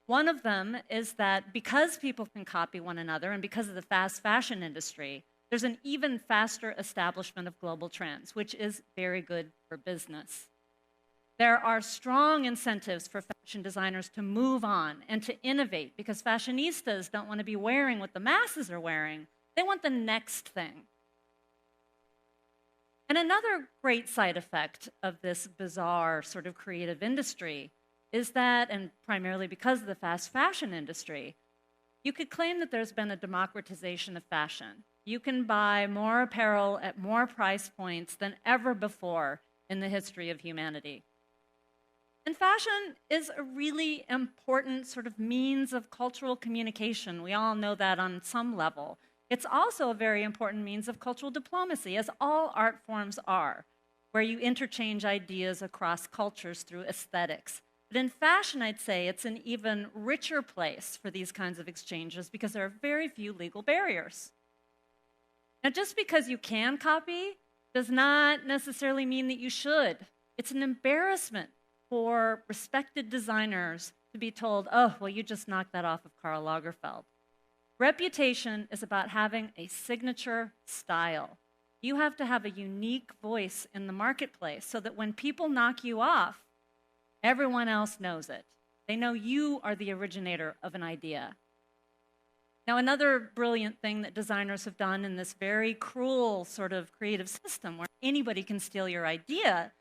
One of them is that because people can copy one another and because of the fast fashion industry, there's an even faster establishment of global trends, which is very good for business. There are strong incentives for fashion designers to move on and to innovate because fashionistas don't want to be wearing what the masses are wearing. They want the next thing. And another great side effect of this bizarre sort of creative industry is that, and primarily because of the fast fashion industry, you could claim that there's been a democratization of fashion. You can buy more apparel at more price points than ever before in the history of humanity. And fashion is a really important sort of means of cultural communication. We all know that on some level. It's also a very important means of cultural diplomacy, as all art forms are, where you interchange ideas across cultures through aesthetics. But in fashion, I'd say it's an even richer place for these kinds of exchanges because there are very few legal barriers. Now, just because you can copy does not necessarily mean that you should. It's an embarrassment for respected designers to be told, oh, well, you just knocked that off of Karl Lagerfeld. Reputation is about having a signature style. You have to have a unique voice in the marketplace so that when people knock you off, everyone else knows it. They know you are the originator of an idea. Now, another brilliant thing that designers have done in this very cruel sort of creative system where anybody can steal your idea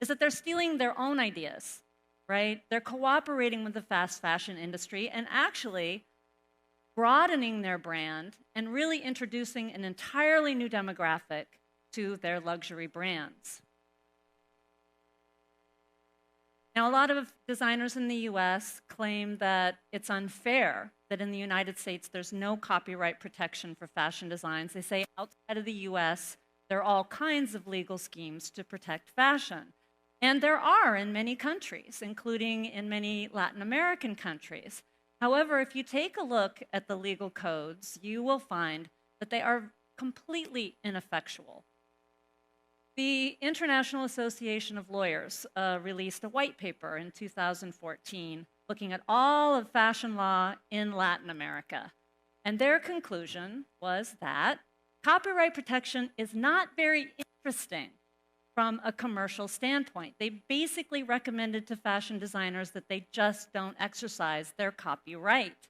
is that they're stealing their own ideas, right? They're cooperating with the fast fashion industry and actually broadening their brand and really introducing an entirely new demographic to their luxury brands. Now, a lot of designers in the US claim that it's unfair that in the United States there's no copyright protection for fashion designs. They say outside of the US, there are all kinds of legal schemes to protect fashion. And there are in many countries, including in many Latin American countries. However, if you take a look at the legal codes, you will find that they are completely ineffectual. The International Association of Lawyers released a white paper in 2014 looking at all of fashion law in Latin America. And their conclusion was that copyright protection is not very interesting from a commercial standpoint. They basically recommended to fashion designers that they just don't exercise their copyright.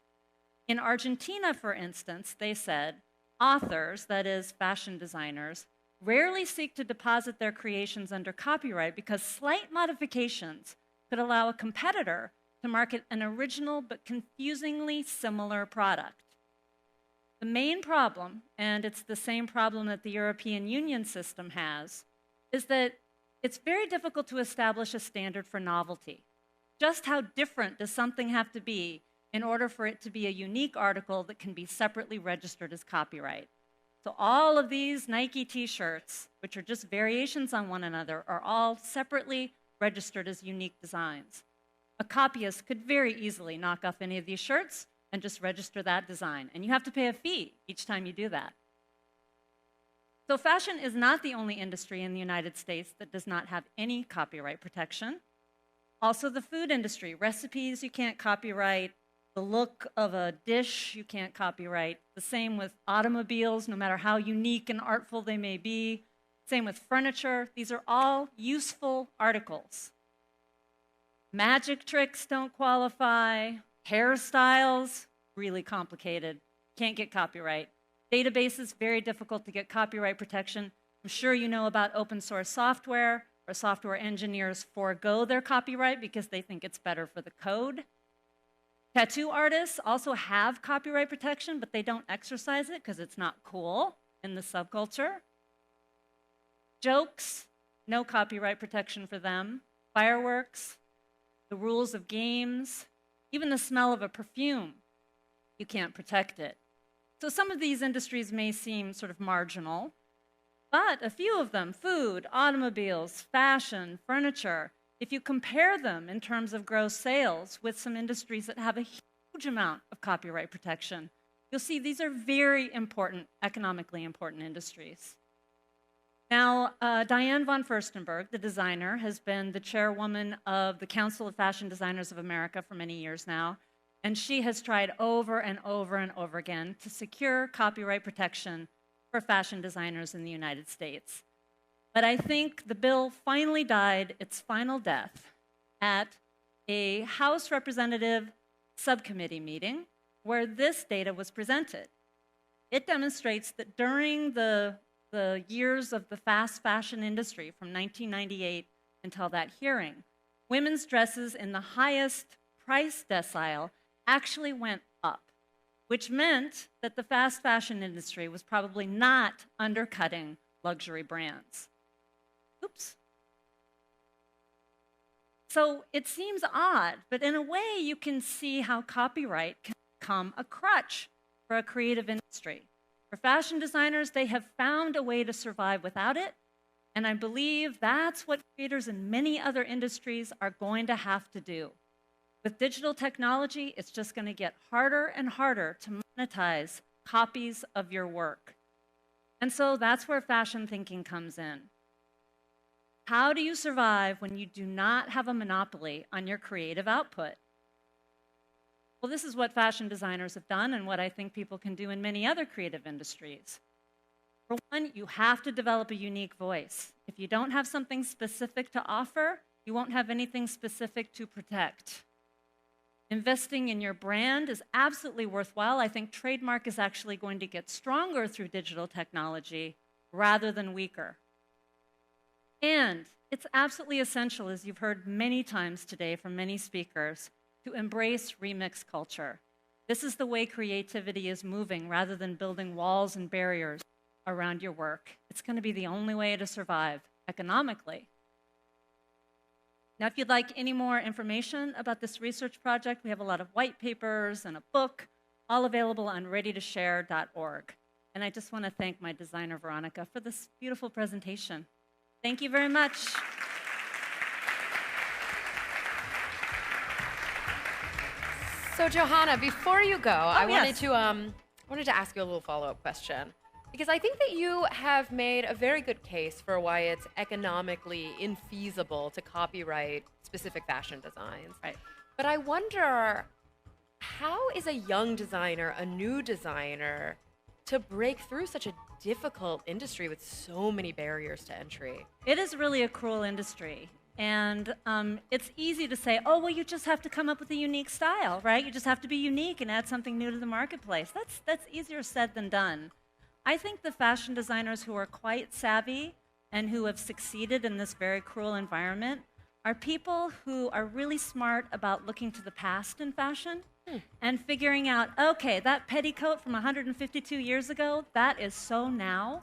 In Argentina, for instance, they said authors, that is, fashion designers, rarely seek to deposit their creations under copyright because slight modifications could allow a competitor to market an original but confusingly similar product. The main problem, and it's the same problem that the European Union system has, is that it's very difficult to establish a standard for novelty. Just how different does something have to be in order for it to be a unique article that can be separately registered as copyright? So all of these Nike t-shirts, which are just variations on one another, are all separately registered as unique designs. A copyist could very easily knock off any of these shirts and just register that design. And you have to pay a fee each time you do that. So fashion is not the only industry in the United States that does not have any copyright protection. Also the food industry, recipes you can't copyright, the look of a dish you can't copyright. The same with automobiles, no matter how unique and artful they may be. Same with furniture. These are all useful articles. Magic tricks don't qualify. Hairstyles, really complicated. Can't get copyright. Databases, very difficult to get copyright protection. I'm sure you know about open source software, where software engineers forego their copyright because they think it's better for the code. Tattoo artists also have copyright protection, but they don't exercise it because it's not cool in the subculture. Jokes, no copyright protection for them. Fireworks, the rules of games, even the smell of a perfume, you can't protect it. So some of these industries may seem sort of marginal, but a few of them, food, automobiles, fashion, furniture, if you compare them in terms of gross sales with some industries that have a huge amount of copyright protection, you'll see these are very important, economically important industries. Now, Diane von Furstenberg, the designer, has been the chairwoman of the Council of Fashion Designers of America for many years now, and she has tried over and over and over again to secure copyright protection for fashion designers in the United States. But I think the bill finally died its final death at a House Representative subcommittee meeting where this data was presented. It demonstrates that during the years of the fast fashion industry from 1998 until that hearing, women's dresses in the highest price decile actually went up, which meant that the fast fashion industry was probably not undercutting luxury brands. Oops. So it seems odd, but in a way you can see how copyright can become a crutch for a creative industry. For fashion designers, they have found a way to survive without it, and I believe that's what creators in many other industries are going to have to do. With digital technology, it's just going to get harder and harder to monetize copies of your work. And so that's where fashion thinking comes in. How do you survive when you do not have a monopoly on your creative output? Well, this is what fashion designers have done and what I think people can do in many other creative industries. For one, you have to develop a unique voice. If you don't have something specific to offer, you won't have anything specific to protect. Investing in your brand is absolutely worthwhile. I think trademark is actually going to get stronger through digital technology rather than weaker. And it's absolutely essential, as you've heard many times today from many speakers, to embrace remix culture. This is the way creativity is moving rather than building walls and barriers around your work. It's going to be the only way to survive economically. Now, if you'd like any more information about this research project, we have a lot of white papers and a book, all available on readytoshare.org. And I just want to thank my designer, Veronica, for this beautiful presentation. Thank you very much. So, Johanna, before you go, I yes. wanted to ask you a little follow-up question. Because I think that you have made a very good case for why it's economically infeasible to copyright specific fashion designs. Right. But I wonder, how is a young designer, a new designer, to break through such a difficult industry with so many barriers to entry? It is really a cruel industry. And it's easy to say, oh, well, you just have to come up with a unique style, right? You just have to be unique and add something new to the marketplace. That's easier said than done. I think the fashion designers who are quite savvy and who have succeeded in this very cruel environment are people who are really smart about looking to the past in fashion and figuring out, okay, that petticoat from 152 years ago, that is so now.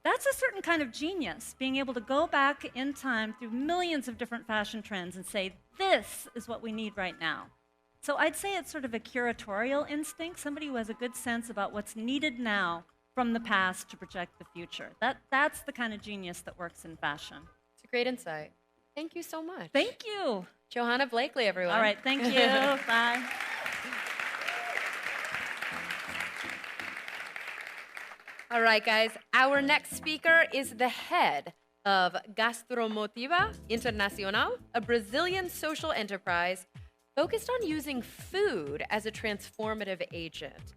That's a certain kind of genius, being able to go back in time through millions of different fashion trends and say, this is what we need right now. So I'd say it's sort of a curatorial instinct, somebody who has a good sense about what's needed now from the past to project the future. That's the kind of genius that works in fashion. It's a great insight. Thank you so much. Thank you. Johanna Blakely, everyone. All right, thank you. Bye. All right, guys. Our next speaker is the head of Gastromotiva Internacional, a Brazilian social enterprise focused on using food as a transformative agent.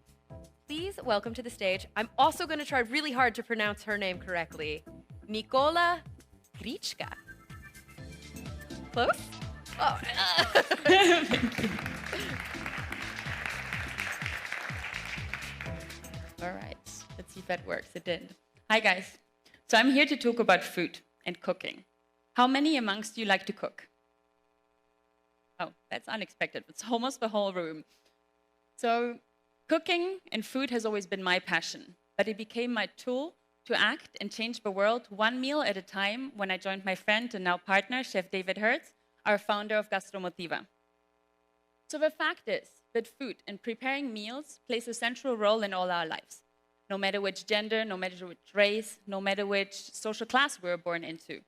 Please welcome to the stage. I'm also going to try really hard to pronounce her name correctly, Nicola Gryczka. Close? Oh. Thank you. All right, let's see if that works. It did. Hi, guys. So I'm here to talk about food and cooking. How many amongst you like to cook? Oh, that's unexpected. It's almost the whole room. So cooking and food has always been my passion, but it became my tool to act and change the world one meal at a time when I joined my friend and now partner, Chef David Hertz, our founder of Gastromotiva. So the fact is that food and preparing meals plays a central role in all our lives, no matter which gender, no matter which race, no matter which social class we were born into.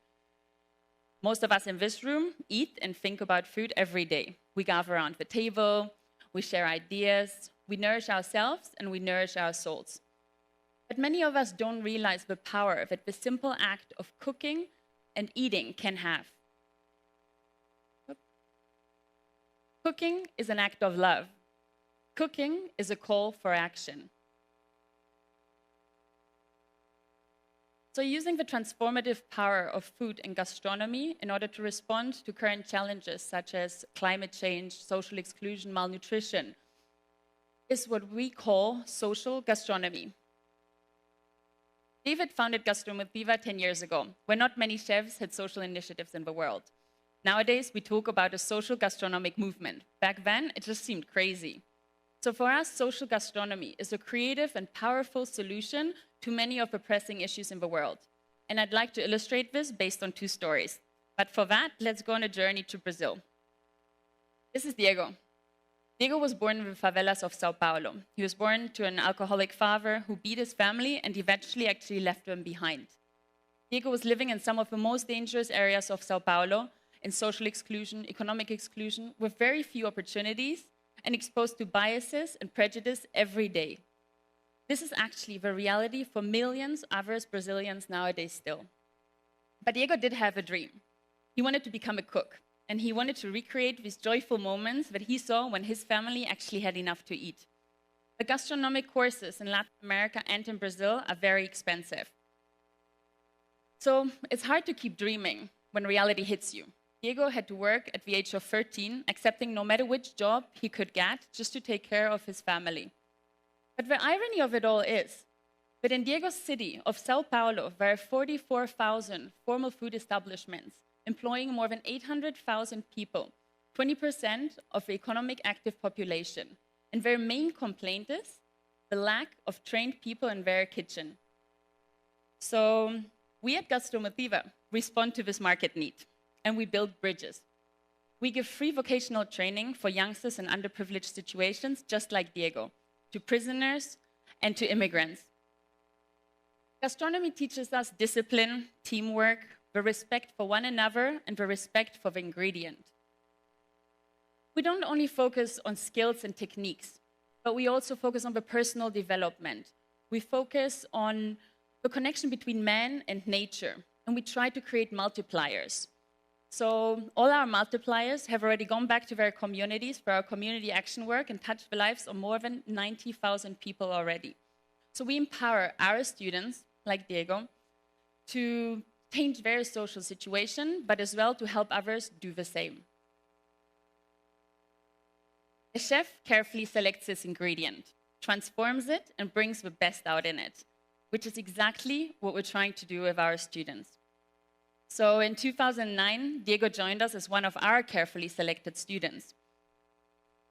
Most of us in this room eat and think about food every day. We gather around the table, we share ideas, we nourish ourselves, and we nourish our souls. But many of us don't realize the power that the simple act of cooking and eating can have. Cooking is an act of love. Cooking is a call for action. So using the transformative power of food and gastronomy in order to respond to current challenges such as climate change, social exclusion, malnutrition, is what we call social gastronomy. David founded Gastromotiva 10 years ago, when not many chefs had social initiatives in the world. Nowadays, we talk about a social gastronomic movement. Back then, it just seemed crazy. So for us, social gastronomy is a creative and powerful solution to many of the pressing issues in the world. And I'd like to illustrate this based on 2 stories. But for that, let's go on a journey to Brazil. This is Diego. Diego was born in the favelas of Sao Paulo. He was born to an alcoholic father who beat his family and eventually actually left them behind. Diego was living in some of the most dangerous areas of Sao Paulo, in social exclusion, economic exclusion, with very few opportunities and exposed to biases and prejudice every day. This is actually the reality for millions of other Brazilians nowadays still. But Diego did have a dream. He wanted to become a cook, and he wanted to recreate these joyful moments that he saw when his family actually had enough to eat. The gastronomic courses in Latin America and in Brazil are very expensive. So it's hard to keep dreaming when reality hits you. Diego had to work at the age of 13, accepting no matter which job he could get just to take care of his family. But the irony of it all is that in Diego's city of Sao Paulo, there are 44,000 formal food establishments, employing more than 800,000 people, 20% of the economic active population. And their main complaint is the lack of trained people in their kitchen. So we at Gastromotiva respond to this market need, and we build bridges. We give free vocational training for youngsters in underprivileged situations, just like Diego, to prisoners and to immigrants. Gastronomy teaches us discipline, teamwork, the respect for one another, and the respect for the ingredient. We don't only focus on skills and techniques, but we also focus on the personal development. We focus on the connection between man and nature, and we try to create multipliers. So all our multipliers have already gone back to their communities for our community action work and touched the lives of more than 90,000 people already. So we empower our students, like Diego, to change their social situation, but as well to help others do the same. A chef carefully selects his ingredient, transforms it, and brings the best out in it, which is exactly what we're trying to do with our students. So in 2009, Diego joined us as one of our carefully selected students.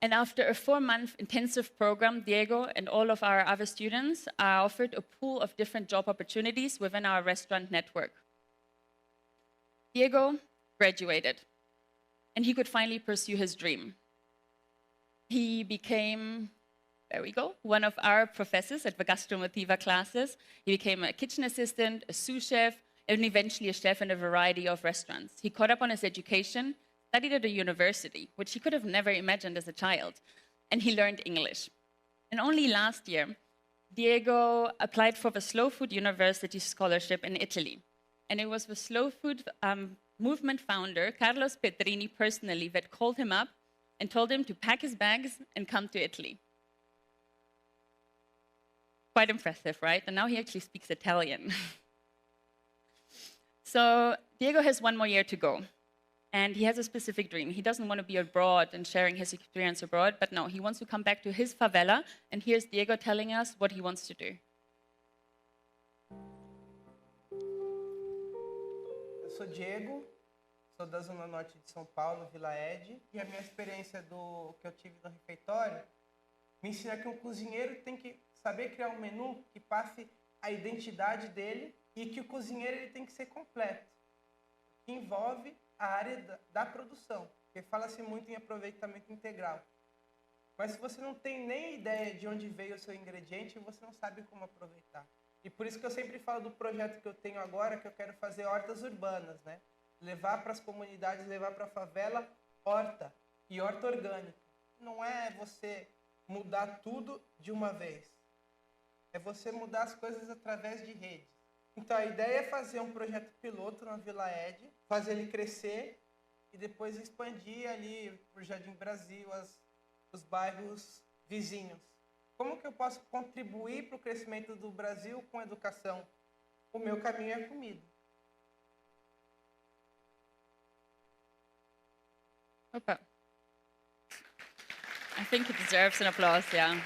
And after a 4-month intensive program, Diego and all of our other students are offered a pool of different job opportunities within our restaurant network. Diego graduated, and he could finally pursue his dream. He became, there we go, one of our professors at the Gastromotiva classes. He became a kitchen assistant, a sous chef, and eventually a chef in a variety of restaurants. He caught up on his education, studied at a university, which he could have never imagined as a child, and he learned English. And only last year, Diego applied for the Slow Food University Scholarship in Italy. And it was the slow food movement founder, Carlos Petrini, personally, that called him up and told him to pack his bags and come to Italy. Quite impressive, right? And now he actually speaks Italian. So Diego has 1 more year to go, and he has a specific dream. He doesn't want to be abroad and sharing his experience abroad, but no, he wants to come back to his favela, and here's Diego telling us what he wants to do. Eu sou Diego, sou da Zona Norte de São Paulo, Vila Ed, e a minha experiência que eu tive no refeitório me ensina que um cozinheiro tem que saber criar um menu que passe a identidade dele e que o cozinheiro ele tem que ser completo, que envolve a área da produção, porque fala-se muito em aproveitamento integral. Mas se você não tem nem ideia de onde veio o seu ingrediente, você não sabe como aproveitar. E por isso que eu sempre falo do projeto que eu tenho agora, que eu quero fazer hortas urbanas, né? Levar para as comunidades, levar para a favela horta, e horta orgânica. Não é você mudar tudo de uma vez. é você mudar as coisas através de redes. Então, a ideia é fazer um projeto piloto na Vila Ed, fazer ele crescer e depois expandir ali para o Jardim Brasil, os bairros vizinhos. Como que eu posso contribuir para o crescimento do Brasil com educação? O meu caminho é a comida. Opa. I think it deserves an applause, yeah.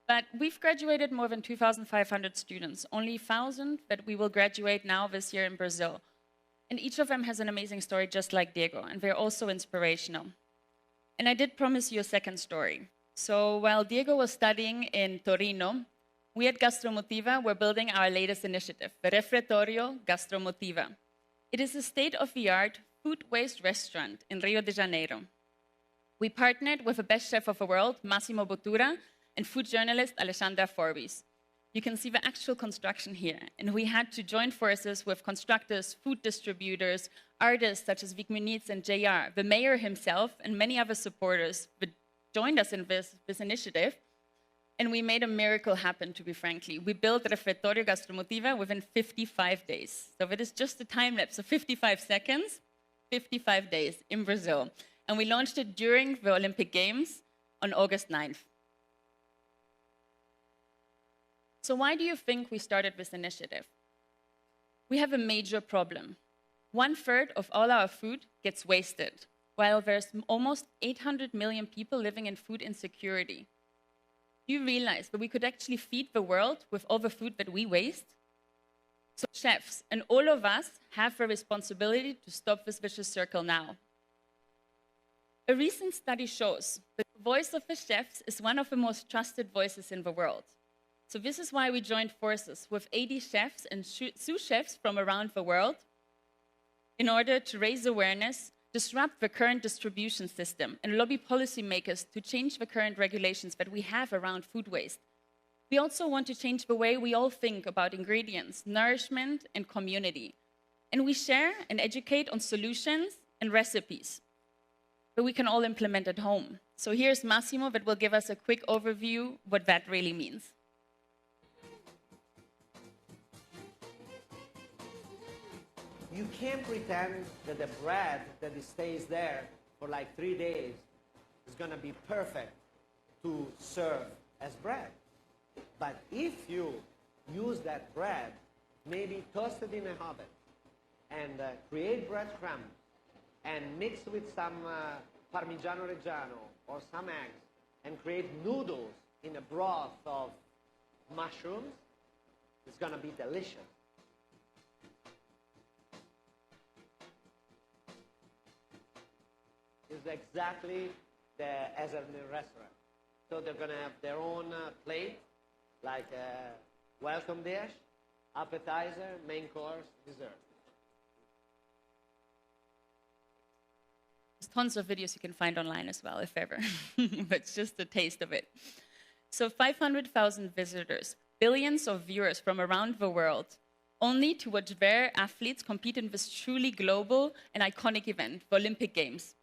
But we've graduated more than 2,500 students, only 1,000 that we will graduate now this year in Brazil. And each of them has an amazing story, just like Diego, and they're also inspirational. And I did promise you a second story. So while Diego was studying in Torino, we at Gastromotiva were building our latest initiative, the Refretorio Gastromotiva. It is a state-of-the-art food waste restaurant in Rio de Janeiro. We partnered with the best chef of the world, Massimo Bottura, and food journalist Alexandra Forbes. You can see the actual construction here. And we had to join forces with constructors, food distributors, artists such as Vic Muniz and JR, the mayor himself, and many other supporters that joined us in this initiative. And we made a miracle happen, to be frankly. We built Refretorio Gastromotiva within 55 days. So it is just a time lapse of 55 seconds, 55 days in Brazil. And we launched it during the Olympic Games on August 9th. So why do you think we started this initiative? We have a major problem. 1/3 of all our food gets wasted, while there's almost 800 million people living in food insecurity. Do you realize that we could actually feed the world with all the food that we waste? So chefs and all of us have the responsibility to stop this vicious circle now. A recent study shows that the voice of the chefs is one of the most trusted voices in the world. So this is why we joined forces with 80 chefs and sous chefs from around the world in order to raise awareness, disrupt the current distribution system, and lobby policymakers to change the current regulations that we have around food waste. We also want to change the way we all think about ingredients, nourishment, and community. And we share and educate on solutions and recipes that we can all implement at home. So here's Massimo that will give us a quick overview what that really means. You can't pretend that the bread that stays there for like 3 days is going to be perfect to serve as bread. But if you use that bread, maybe toast it in a oven and create breadcrumbs and mix with some Parmigiano Reggiano or some eggs and create noodles in a broth of mushrooms, it's going to be delicious. Is exactly as in a restaurant. So they're going to have their own plate, like a welcome dish, appetizer, main course, dessert. There's tons of videos you can find online as well, if ever. But it's just a taste of it. So 500,000 visitors, billions of viewers from around the world, only to watch their athletes compete in this truly global and iconic event, the Olympic Games.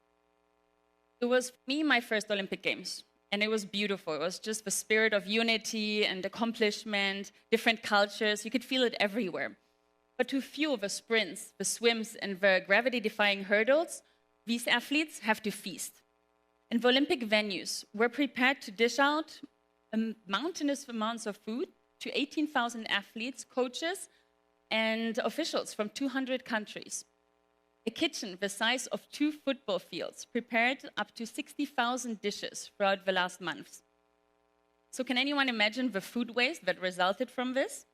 It was, for me, my first Olympic Games, and it was beautiful. It was just the spirit of unity and accomplishment, different cultures. You could feel it everywhere. But to fuel the sprints, the swims, and the gravity-defying hurdles, these athletes have to feast. And the Olympic venues were prepared to dish out mountainous amounts of food to 18,000 athletes, coaches, and officials from 200 countries. A kitchen the size of 2 football fields prepared up to 60,000 dishes throughout the last months. So can anyone imagine the food waste that resulted from this?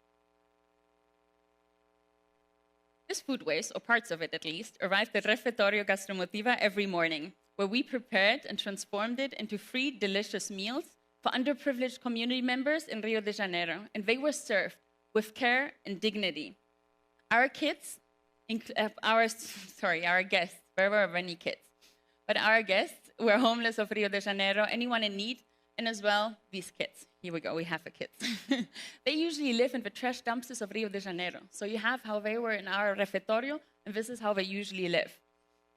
This food waste, or parts of it at least, arrived at Refretorio Gastromotiva every morning, where we prepared and transformed it into 3 delicious meals for underprivileged community members in Rio de Janeiro, and they were served with care and dignity. Our kids, our guests, there were many kids, but our guests were homeless of Rio de Janeiro, anyone in need, and as well, these kids. Here we go, we have the kids. They usually live in the trash dumpsters of Rio de Janeiro. So you have how they were in our refectorio, and this is how they usually live.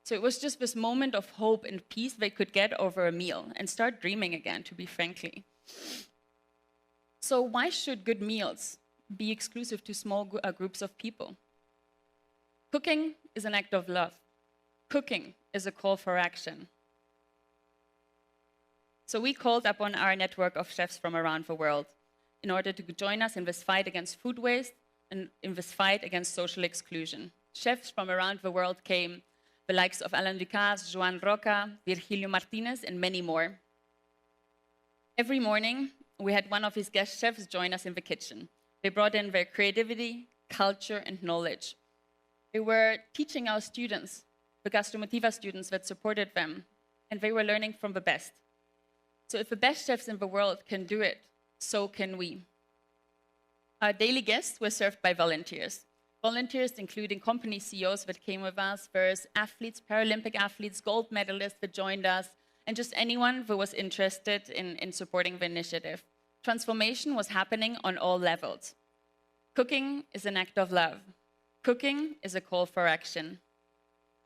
So it was just this moment of hope and peace they could get over a meal and start dreaming again, to be frankly. So why should good meals be exclusive to small groups of people? Cooking is an act of love. Cooking is a call for action. So we called upon our network of chefs from around the world in order to join us in this fight against food waste and in this fight against social exclusion. Chefs from around the world came, the likes of Alain Ducasse, Joan Roca, Virgilio Martinez, and many more. Every morning, we had one of his guest chefs join us in the kitchen. They brought in their creativity, culture, and knowledge. They were teaching our students, the Gastromotiva students that supported them, and they were learning from the best. So if the best chefs in the world can do it, so can we. Our daily guests were served by volunteers. Volunteers including company CEOs that came with us, there's athletes, Paralympic athletes, gold medalists that joined us, and just anyone who was interested in supporting the initiative. Transformation was happening on all levels. Cooking is an act of love. Cooking is a call for action.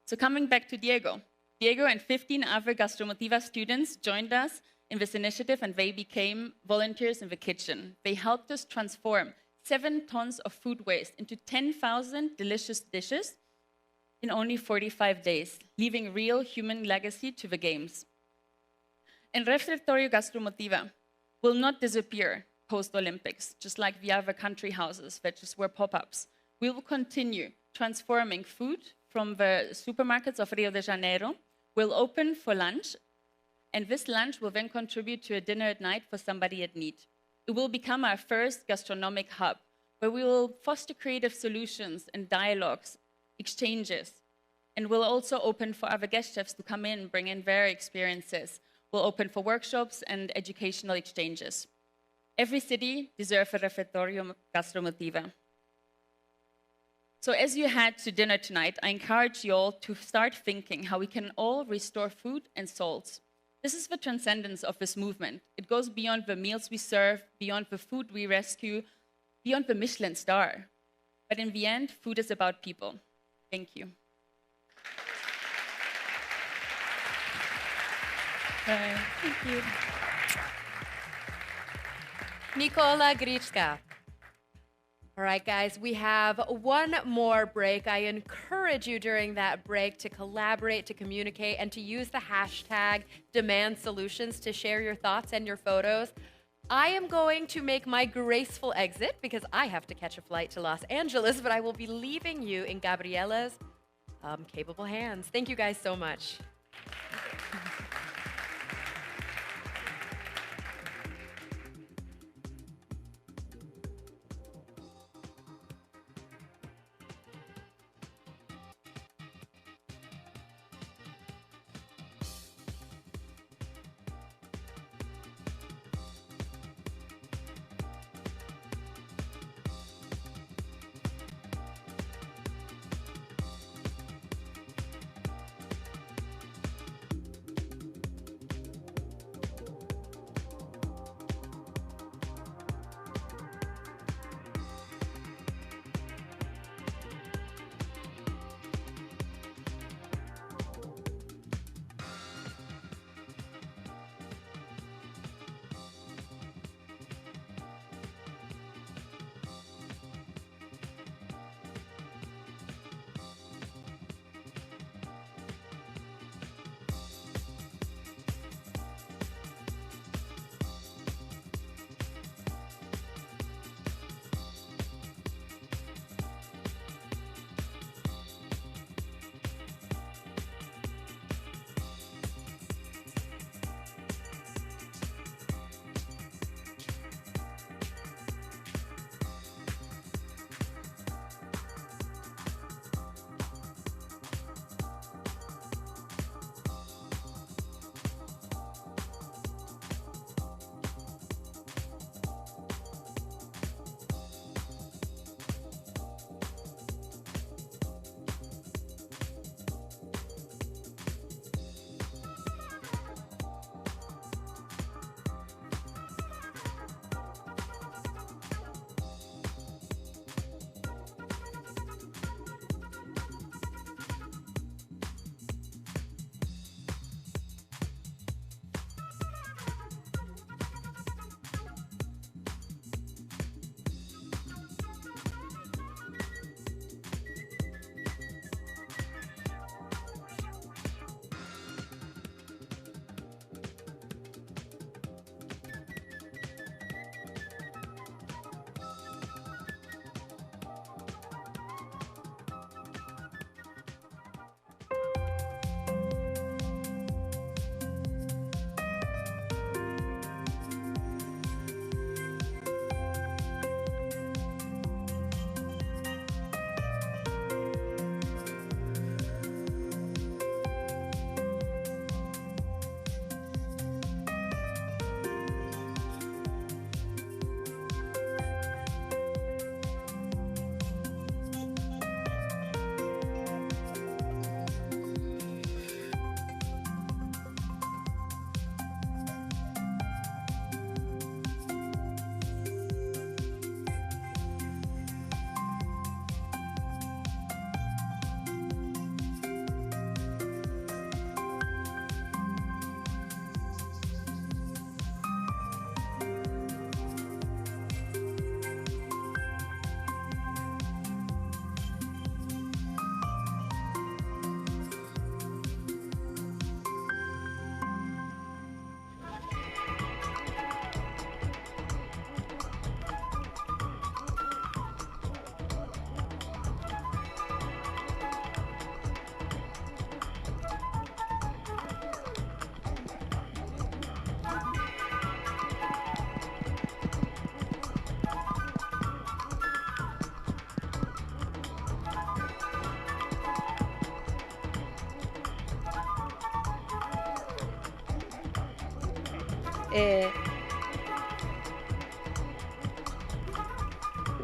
So coming back to Diego. Diego and 15 other Gastromotiva students joined us in this initiative, and they became volunteers in the kitchen. They helped us transform 7 tons of food waste into 10,000 delicious dishes in only 45 days, leaving real human legacy to the games. And Refectorio Gastromotiva will not disappear post-Olympics, just like the other country houses that just were pop-ups. We will continue transforming food from the supermarkets of Rio de Janeiro. We'll open for lunch, and this lunch will then contribute to a dinner at night for somebody in need. It will become our first gastronomic hub, where we will foster creative solutions and dialogues, exchanges, and we'll also open for other guest chefs to come in, bring in their experiences. We'll open for workshops and educational exchanges. Every city deserves a Refectorio Gastromotiva. So as you head to dinner tonight, I encourage you all to start thinking how we can all restore food and souls. This is the transcendence of this movement. It goes beyond the meals we serve, beyond the food we rescue, beyond the Michelin star. But in the end, food is about people. Thank you. Thank you. Nicola Gryczka. All right, guys, we have one more break. I encourage you during that break to collaborate, to communicate, and to use the hashtag #DemandSolutions to share your thoughts and your photos. I am going to make my graceful exit because I have to catch a flight to Los Angeles, but I will be leaving you in Gabriela's capable hands. Thank you guys so much.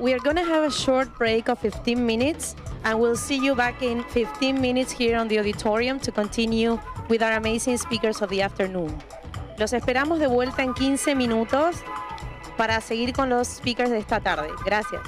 We are going to have a short break of 15 minutes, and we'll see you back in 15 minutes here on the auditorium to continue with our amazing speakers of the afternoon. Los esperamos de vuelta en 15 minutos para seguir con los speakers de esta tarde. Gracias.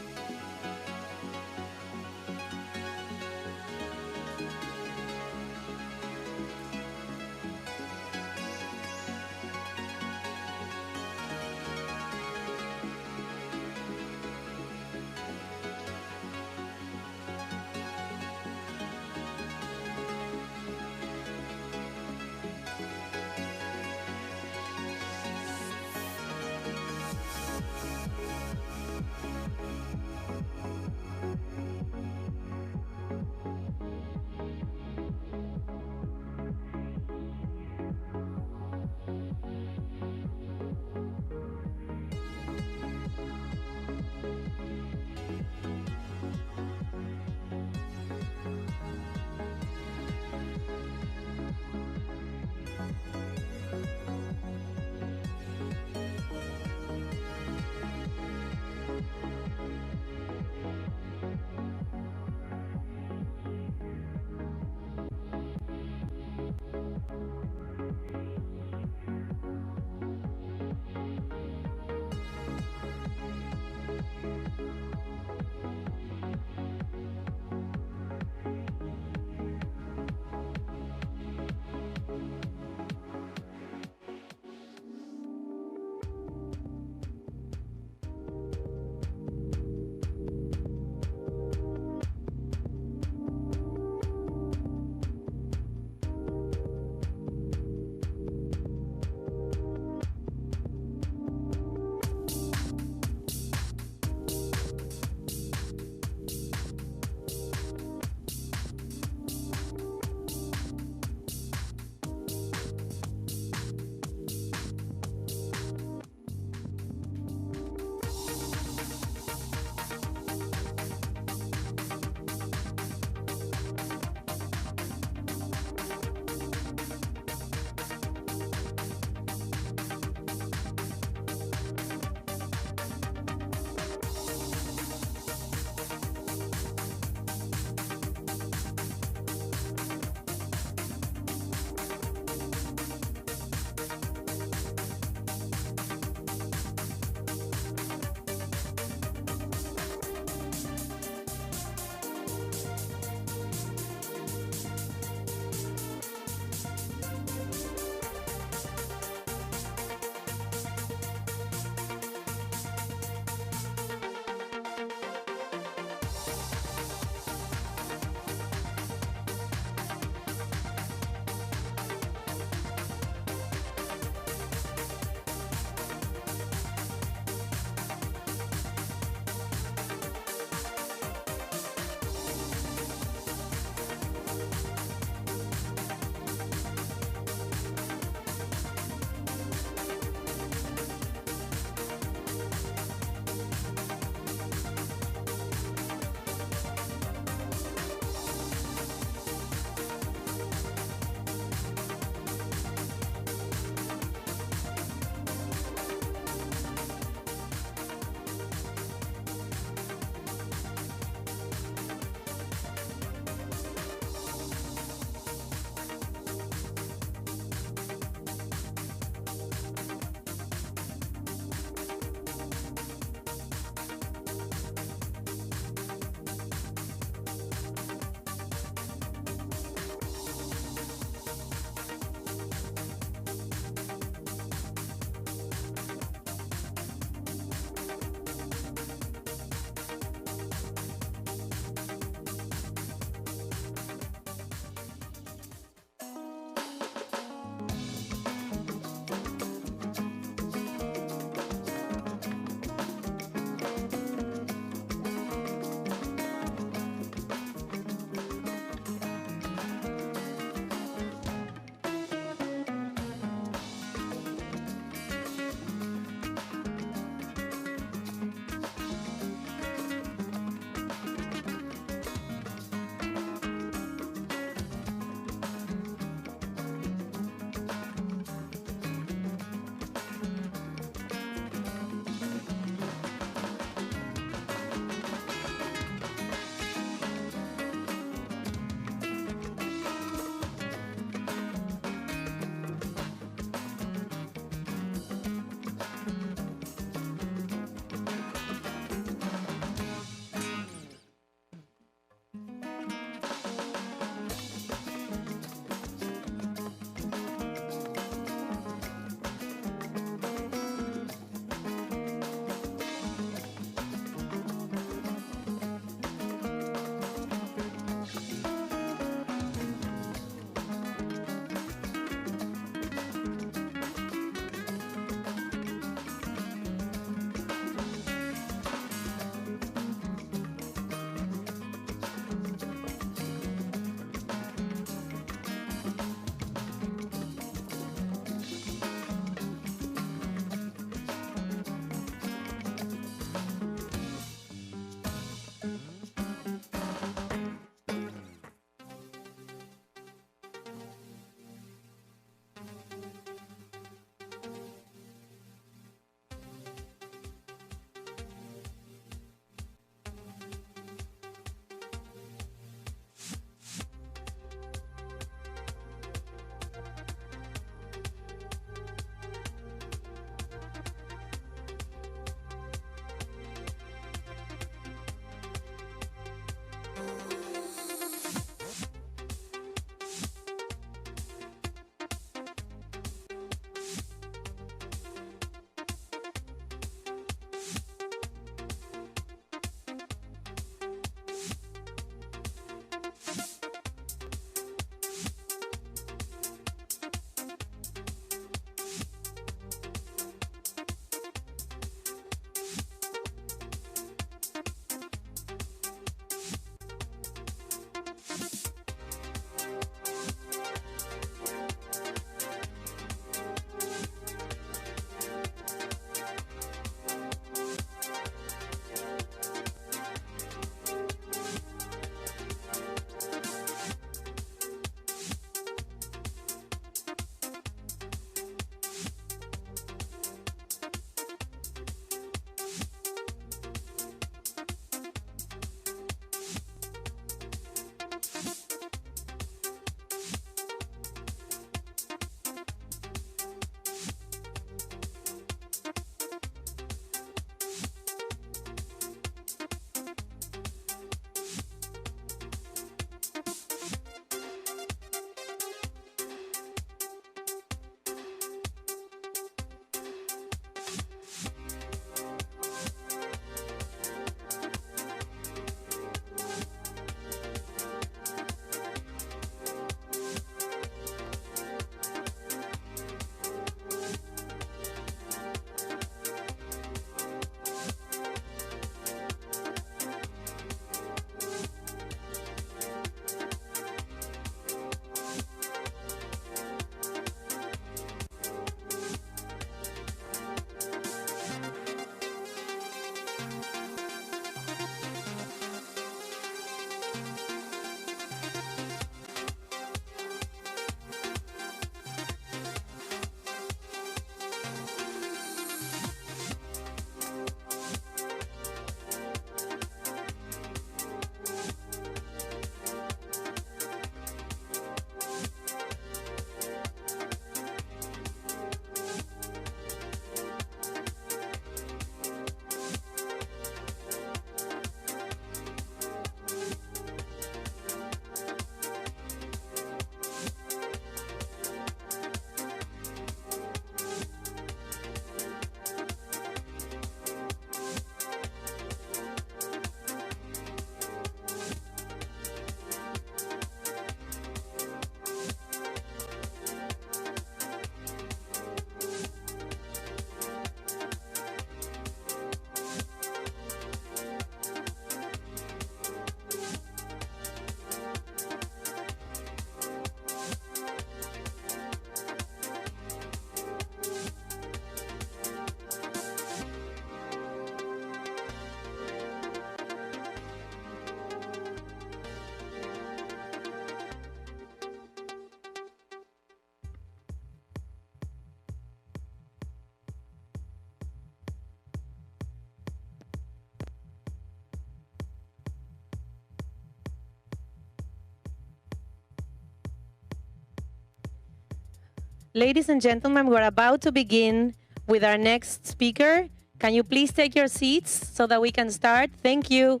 Ladies and gentlemen, we're about to begin with our next speaker. Can you please take your seats so that we can start? Thank you.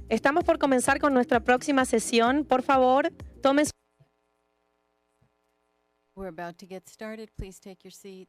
Estamos por comenzar con nuestra próxima sesión. Por favor, tomen su... We're about to get started. Please take your seat.